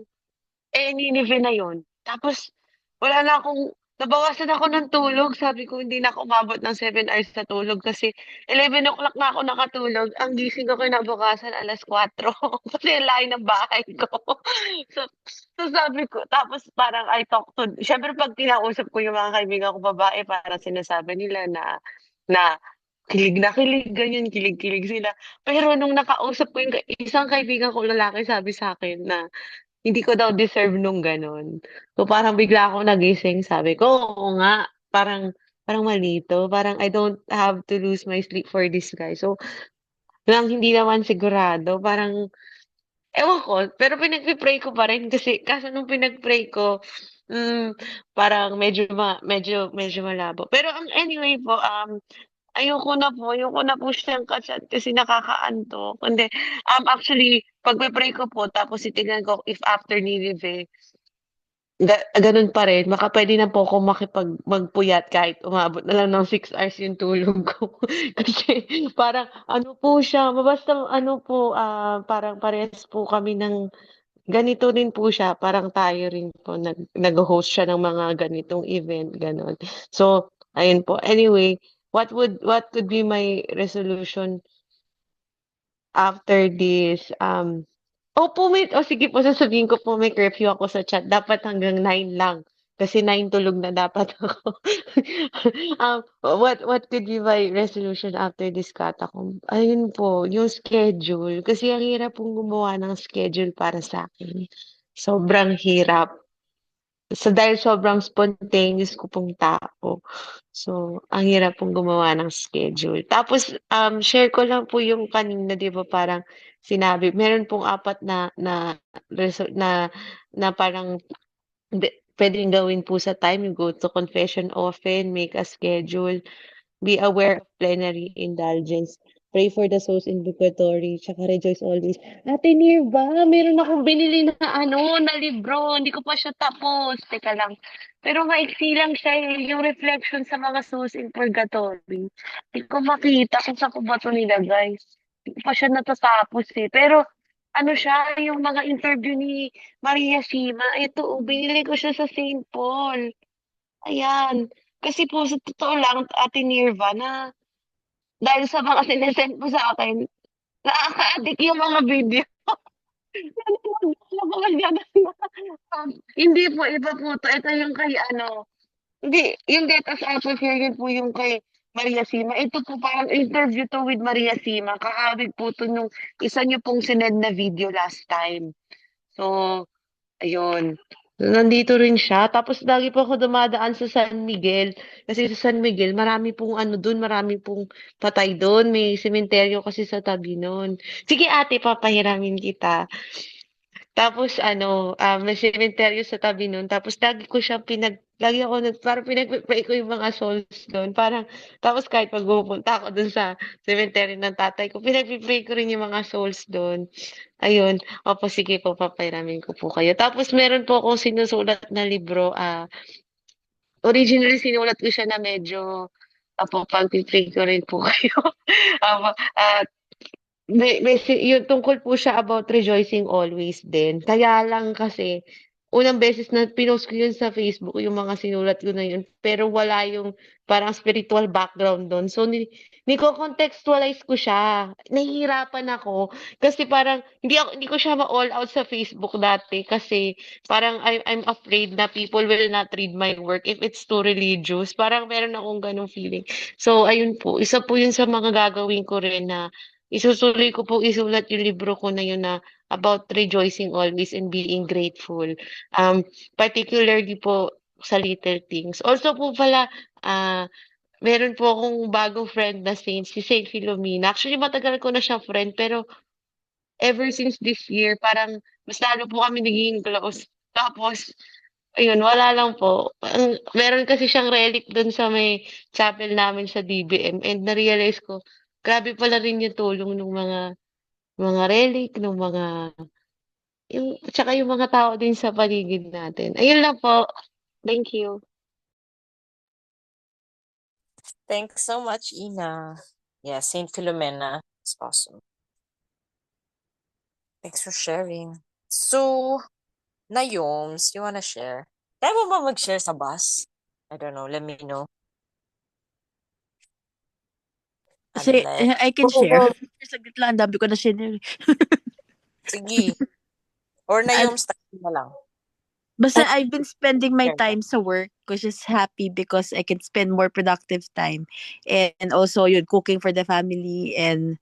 Ninive na yun. Tapos, wala na akong, nabawasan ako ng tulog. Sabi ko, hindi na ako umabot ng 7 hours na tulog kasi 11 o'clock na ako nakatulog. Ang gising ko kinabukasan 4:00 kasi ang layo ng bahay ko. So, sabi ko, tapos parang I talk to, syempre pag kinausap ko yung mga kaibigan ko babae, parang sinasabi nila na kilig, ganyan, kilig sila. Pero nung nakausap ko yung isang kaibigan ko lalaki, sabi sa akin na hindi ko daw deserve nung gano'n. So, parang bigla akong nagising, sabi ko, oo nga, parang mali 'to, parang I don't have to lose my sleep for this guy. So, lang hindi naman sigurado, parang ewan ko, pero pinagpe-pray ko pa rin kasi kaso nung pinag-pray ko, hmm, parang medyo malabo. Pero anyway po, ayoko na po siyang ka-chat kasi nakakaantok. Hindi, actually, pagpe-pray ko po tapos titignan ko if after Ninive, gano'n pa rin, baka puwede na po akong magpuyat kahit umabot na lang ng 6 hours yung tulog ko. Kasi parang ano po siya, basta ano po, parang parehas po kami ng ganito rin po siya, parang tayo rin po nagho-host siya ng mga ganitong event, gano'n. So, ayun po. Anyway, what could be my resolution after this? Sige po, sasabihin ko po may curfew ako sa chat. Dapat hanggang 9 lang. Kasi 9 tulog na dapat ako. What could be my resolution after this catacomb? Ayun po, yung schedule. Kasi ang hirap pong gumawa ng schedule para sa akin. Sobrang hirap. So, dahil sobrang spontaneous ko pong tao. So, ang hirap pong gumawa ng schedule. Tapos, share ko lang po yung kanina, 'di ba, parang sinabi, meron pong apat na parang pwedeng gawin po sa time, go to confession often, make a schedule, be aware of plenary indulgence, pray for the souls in purgatory, tsaka rejoice always. Ate Nirva, meron akong binili na na libro, hindi ko pa siya tapos. Teka lang. Pero maiksi lang siya, yung reflection sa mga souls in purgatory. Hindi ko makita kung saan ko ba ito nilagay. Hindi ko pa siya natatapos eh. Pero ano siya, yung mga interview ni Maria Shima, ito, binili ko siya sa Saint Paul. Ayan. Kasi po sa totoo lang, Ate Nirva, na dahil sa mga sinesend mo sa akin, nakaka-addict yung mga video. Hindi po, iba po 'to. Ito yung kay hindi, yung Let Us Out of Here, yun po yung kay Maria Sima. Ito po parang interview 'to with Maria Sima. Kahawig po 'to nung isa niyo pong sinend na video last time. So, ayun. Nandito rin siya. Tapos lagi po ako dumadaan sa San Miguel. Kasi sa San Miguel, marami pong dun, marami pong patay dun. May sementeryo kasi sa tabi nun. Sige ate, papahiramin kita. Tapos may sementeryo sa tabi nun. Tapos lagi ako parang pinagpe-pray ko yung mga souls dun. Parang, tapos kahit pag pumupunta ako dun sa sementeryo ng tatay ko, pinagpe-pray ko rin yung mga souls dun. Ayun. Opo, sige po, papairamin ko po kayo. Tapos meron po akong sinusulat na libro. Originally, sinulat ko siya na medyo, pagpipray ko rin po kayo. Apo, yung tungkol po siya about rejoicing always din. Kaya lang kasi, unang beses na pinost ko yun sa Facebook, yung mga sinulat ko na yun, pero wala yung parang spiritual background do'n. So, niko-contextualize ko siya. Nahihirapan ako kasi parang hindi ko siya ma-all out sa Facebook dati kasi parang I'm afraid na people will not read my work if it's too religious. Parang meron akong gano'ng feeling. So, ayun po, isa po yun sa mga gagawin ko rin na isusuloy ko po isulat yung libro ko na yun na about rejoicing always and being grateful. Particularly po sa little things. Also po pala, meron po akong bagong friend na saint, si Saint Philomena. Actually, matagal ko na siyang friend, pero ever since this year, parang mas lalo po kami naging close. Tapos, ayun, wala lang po. Meron kasi siyang relic dun sa may chapel namin sa DBM and na-realize ko, grabe pala rin yung tulong ng mga relic, ng mga tsaka yung mga tao din sa paligid natin. Ayun lang po. Thank you. Thanks so much, Ina. Yeah, Saint Filomena. It's awesome. Thanks for sharing. So, Nayoms, you wanna share? Kaya mo ba mag-share sa bus? I don't know. Let me know. Kasi Unless, I can share. Saglit lang, ang dami ko na share. sige. Or Nayoms, tayo na lang. Basta I've been spending my Share ka. time sa work, which is happy because I can spend more productive time. And also, yun, cooking for the family. And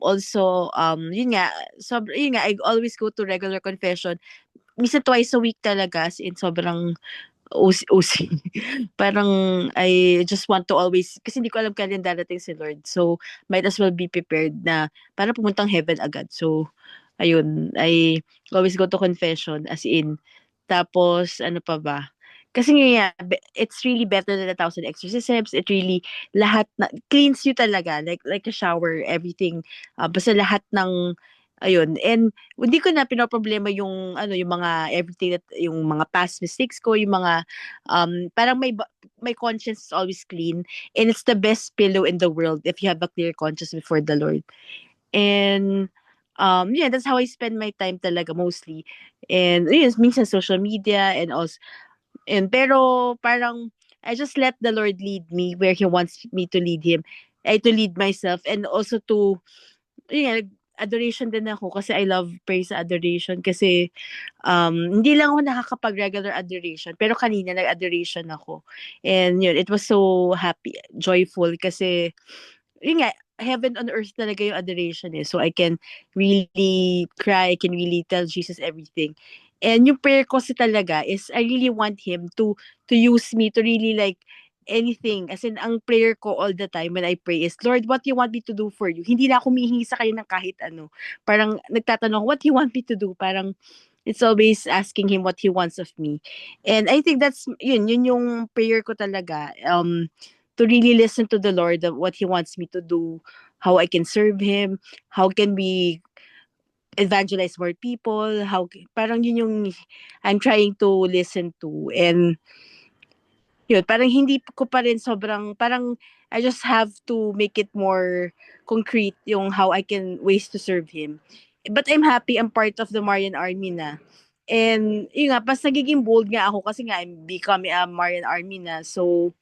also, yun nga, I always go to regular confession. Minsan twice a week talaga, as in sobrang usi. Parang I just want to always, kasi hindi ko alam kailan darating si Lord. So, might as well be prepared na para pumuntang heaven agad. So, ayun, I always go to confession as in. Tapos, ano pa ba? Kasi nga, it's really better than 1,000 exorcisms. It really, lahat na, cleans you talaga. Like a shower, everything. Basta lahat ng, ayun. And, hindi ko na pinoproblema yung, yung mga, everything that, yung mga past mistakes ko, yung mga, parang my conscience is always clean. And it's the best pillow in the world if you have a clear conscience before the Lord. And, yeah, that's how I spend my time talaga mostly. And, yun, minsan social media and also, and pero parang I just let the Lord lead me where He wants me to lead Him. To lead myself and also to, yun, adoration din ako kasi I love praise adoration kasi hindi lang ako nakakapag-regular adoration pero kanina nag-adoration ako. And yun, it was so happy, joyful kasi yun nga, heaven on earth talaga yung adoration eh. So I can really cry, I can really tell Jesus everything. And yung prayer ko kasi talaga is I really want Him to use me to really like anything. As in, ang prayer ko all the time when I pray is, Lord, what do you want me to do for you? Hindi na ako humihingi sa kanya ng kahit ano. Parang nagtatanong, what do you want me to do? Parang it's always asking Him what He wants of me. And I think that's, yun yung prayer ko talaga. To really listen to the Lord of what He wants me to do, how I can serve Him, how can we evangelize more people, parang yun yung I'm trying to listen to. And yun, parang hindi ko pa rin sobrang, parang I just have to make it more concrete yung how I can ways to serve Him. But I'm happy I'm part of the Marian Army na. And yun nga, pas nagiging bold nga ako kasi nga I'm becoming a Marian Army na. So,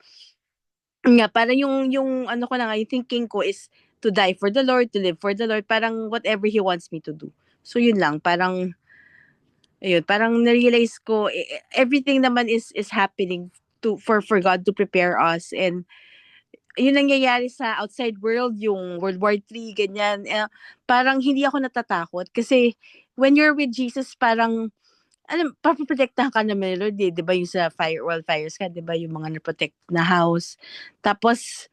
yun nga, parang yung ano ko na nga, yung thinking ko is to die for the Lord, to live for the Lord, parang whatever He wants me to do. So yun lang, parang, ayun, parang na-realize ko, everything naman is happening for God to prepare us. And yun nangyayari sa outside world, yung World War III, ganyan. Parang hindi ako natatakot kasi when you're with Jesus, parang papoprotektahan ka naman ni Lord, eh. 'Di ba yung sa wildfires ka, 'di ba yung mga na-protect na house. Tapos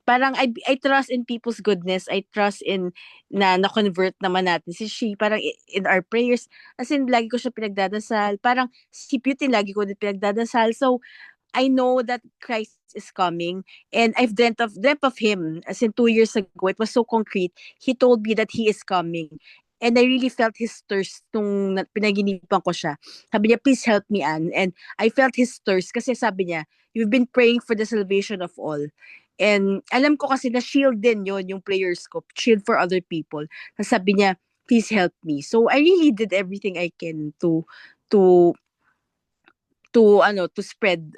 parang I trust in people's goodness. I trust in na-convert naman natin si She. Parang in our prayers, as in lagi ko siya pinagdadasal. Parang si Putin lagi ko din pinagdadasal. So I know that Christ is coming, and I've dreamt of Him. As in 2 years ago, it was so concrete. He told me that He is coming. And I really felt His thirst nung pinaginipan ko siya. Sabi niya, please help me, Anne. And I felt His thirst kasi sabi niya, you've been praying for the salvation of all. And alam ko kasi na shield din yon yung prayers ko. Shield for other people. Sabi niya, please help me. So I really did everything I can to to spread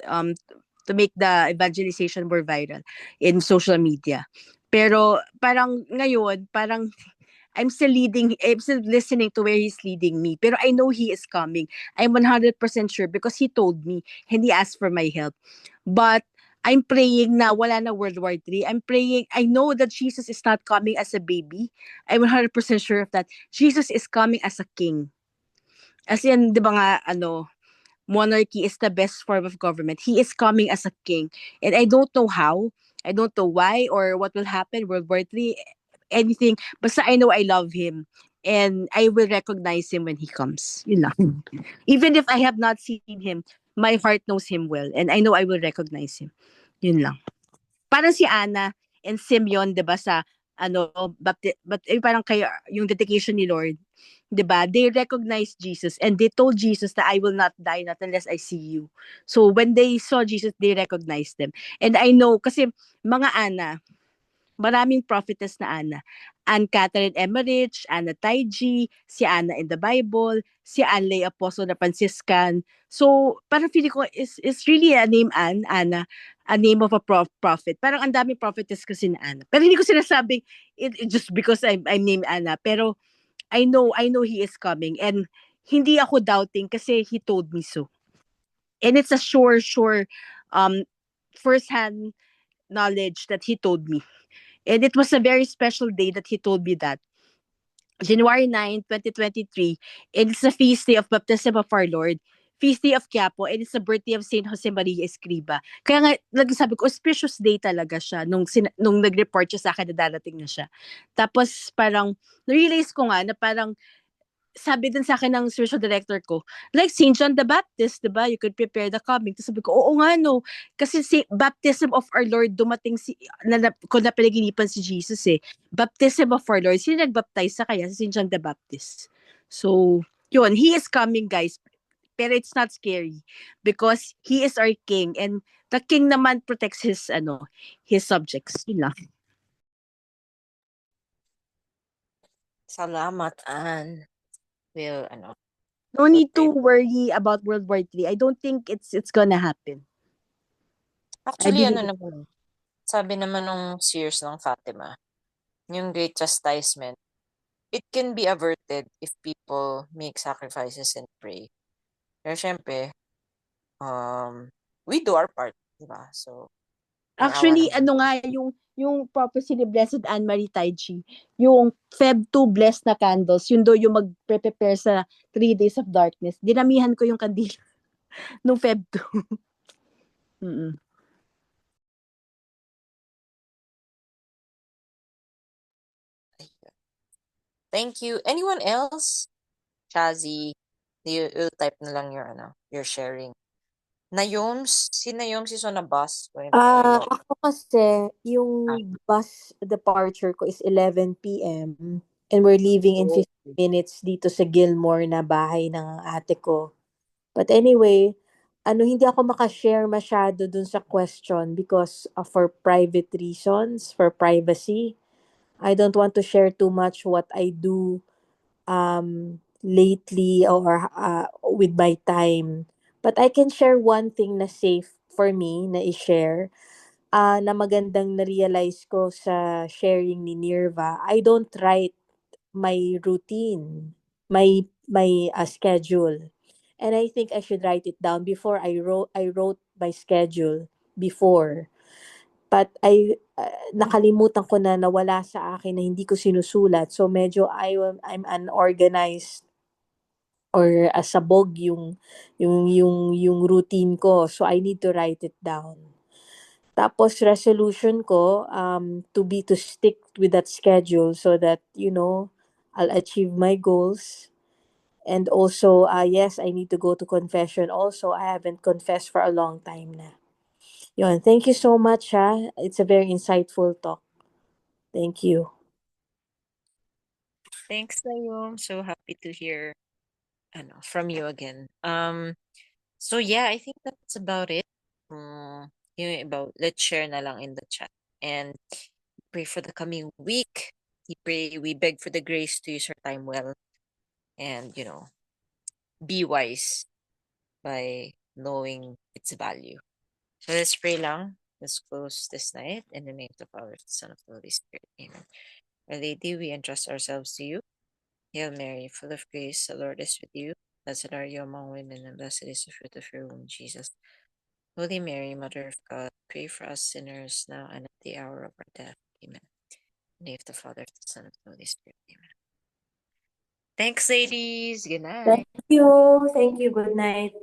to make the evangelization more viral in social media. Pero parang ngayon, parang I'm still listening to where he's leading me. Pero I know he is coming. I'm 100% sure because he told me and he asked for my help. But I'm praying na wala na World War III. I'm praying, I know that Jesus is not coming as a baby. I'm 100% sure of that. Jesus is coming as a king. As in, di ba nga, monarchy is the best form of government. He is coming as a king. And I don't know how, I don't know why or what will happen, World War III, anything. Basta I know I love him. And I will recognize him when he comes. Yun lang. Even if I have not seen him, my heart knows him well. And I know I will recognize him. Yun lang. Parang si Anna and Simeon, 'di ba sa parang kay yung dedication ni Lord, 'di ba? They recognized Jesus and they told Jesus that I will not die not unless I see you. So when they saw Jesus, they recognized them. And I know kasi mga Ana, maraming prophetess na Ana. Anne Catherine Emmerich, Anna Taiji, si Anna in the Bible, si Anne Lay Apostle na Franciscan. So, parang feeling ko is really a name Anna, a name of a prophet. Parang ang daming prophetess kasi na Anna. Pero hindi ko sinasabing just because I'm named Anna. Pero I know he is coming and hindi ako doubting kasi he told me so. And it's a sure um first-hand knowledge that he told me. And it was a very special day that he told me that. January 9, 2023, and it's the feast day of baptism of our Lord. Feast day of Quiapo, and it's the birthday of Saint Jose Maria Escriba. Kaya nga, nagsabi ko, auspicious day talaga siya nung nag-report siya sa akin na darating na siya. Tapos parang, na-realize ko nga na parang sabi din sa akin ng spiritual director ko, like St. John the Baptist, diba? You could prepare the coming. Tapos sabi ko, oo nga no. Kasi si baptism of our Lord, dumating kung napanaginipan si Jesus eh. Baptism of our Lord, sino nagbaptize sa kaya? Si St. John the Baptist. So, yun, he is coming guys. Pero it's not scary because he is our king and the king naman protects his subjects. Yun lang. Salamat, Ann. Will, No need to worry about World War III. I don't think it's gonna happen. I Actually, believe naman, sabi naman nung seers ng Fatima, yung great chastisement, it can be averted if people make sacrifices and pray. Pero syempre, we do our part, di ba? So, may awa Actually, naman. yung prophecy ni Blessed Anne Marie Taiji, yung Feb 2 blessed na candles, yun do yung mag-prepare sa 3 days of darkness. Dinamihan ko yung kandila nung Feb 2. Mm-mm. Thank you. Anyone else? Chazi, you'll type na lang your sharing. Nayoms? Si Nayoms is on a bus going to Caloocan. Ako kasi, yung Ah, bus departure ko is 11 p.m. and we're leaving in 15 okay. minutes dito sa Gilmore na bahay ng ate ko. But anyway, hindi ako makashare masyado dun sa question because for private reasons, for privacy. I don't want to share too much what I do lately or with my time. But I can share one thing na safe for me na i-share na magandang na-realize ko sa sharing ni Nirva. I don't write my routine, my schedule. And I think I should write it down before I wrote my schedule before. But nakalimutan ko na nawala sa akin na hindi ko sinusulat. So medyo I'm unorganized or sabog yung routine ko. So I need to write it down. Tapos resolution ko to stick with that schedule so that I'll achieve my goals. And also yes, I need to go to confession also. I haven't confessed for a long time na. Yun, thank you so much ha. It's a very insightful talk. Thank you. Thanks, Nayoms. So happy to hear from you again. So yeah, I think that's about it. Let's share na lang in the chat and pray for the coming week. We beg for the grace to use our time well and be wise by knowing its value. So let's pray lang. Let's close this night in the name of the Father, the Son, of the Holy Spirit. Amen. Our Lady, we entrust ourselves to you. Hail Mary, full of grace, the Lord is with you. Blessed are you among women, and blessed is the fruit of your womb, Jesus. Holy Mary, Mother of God, pray for us sinners now and at the hour of our death. Amen. In the name of the Father, the Son, of the Holy Spirit. Amen. Thanks, ladies. Good night. Thank you. Thank you. Good night.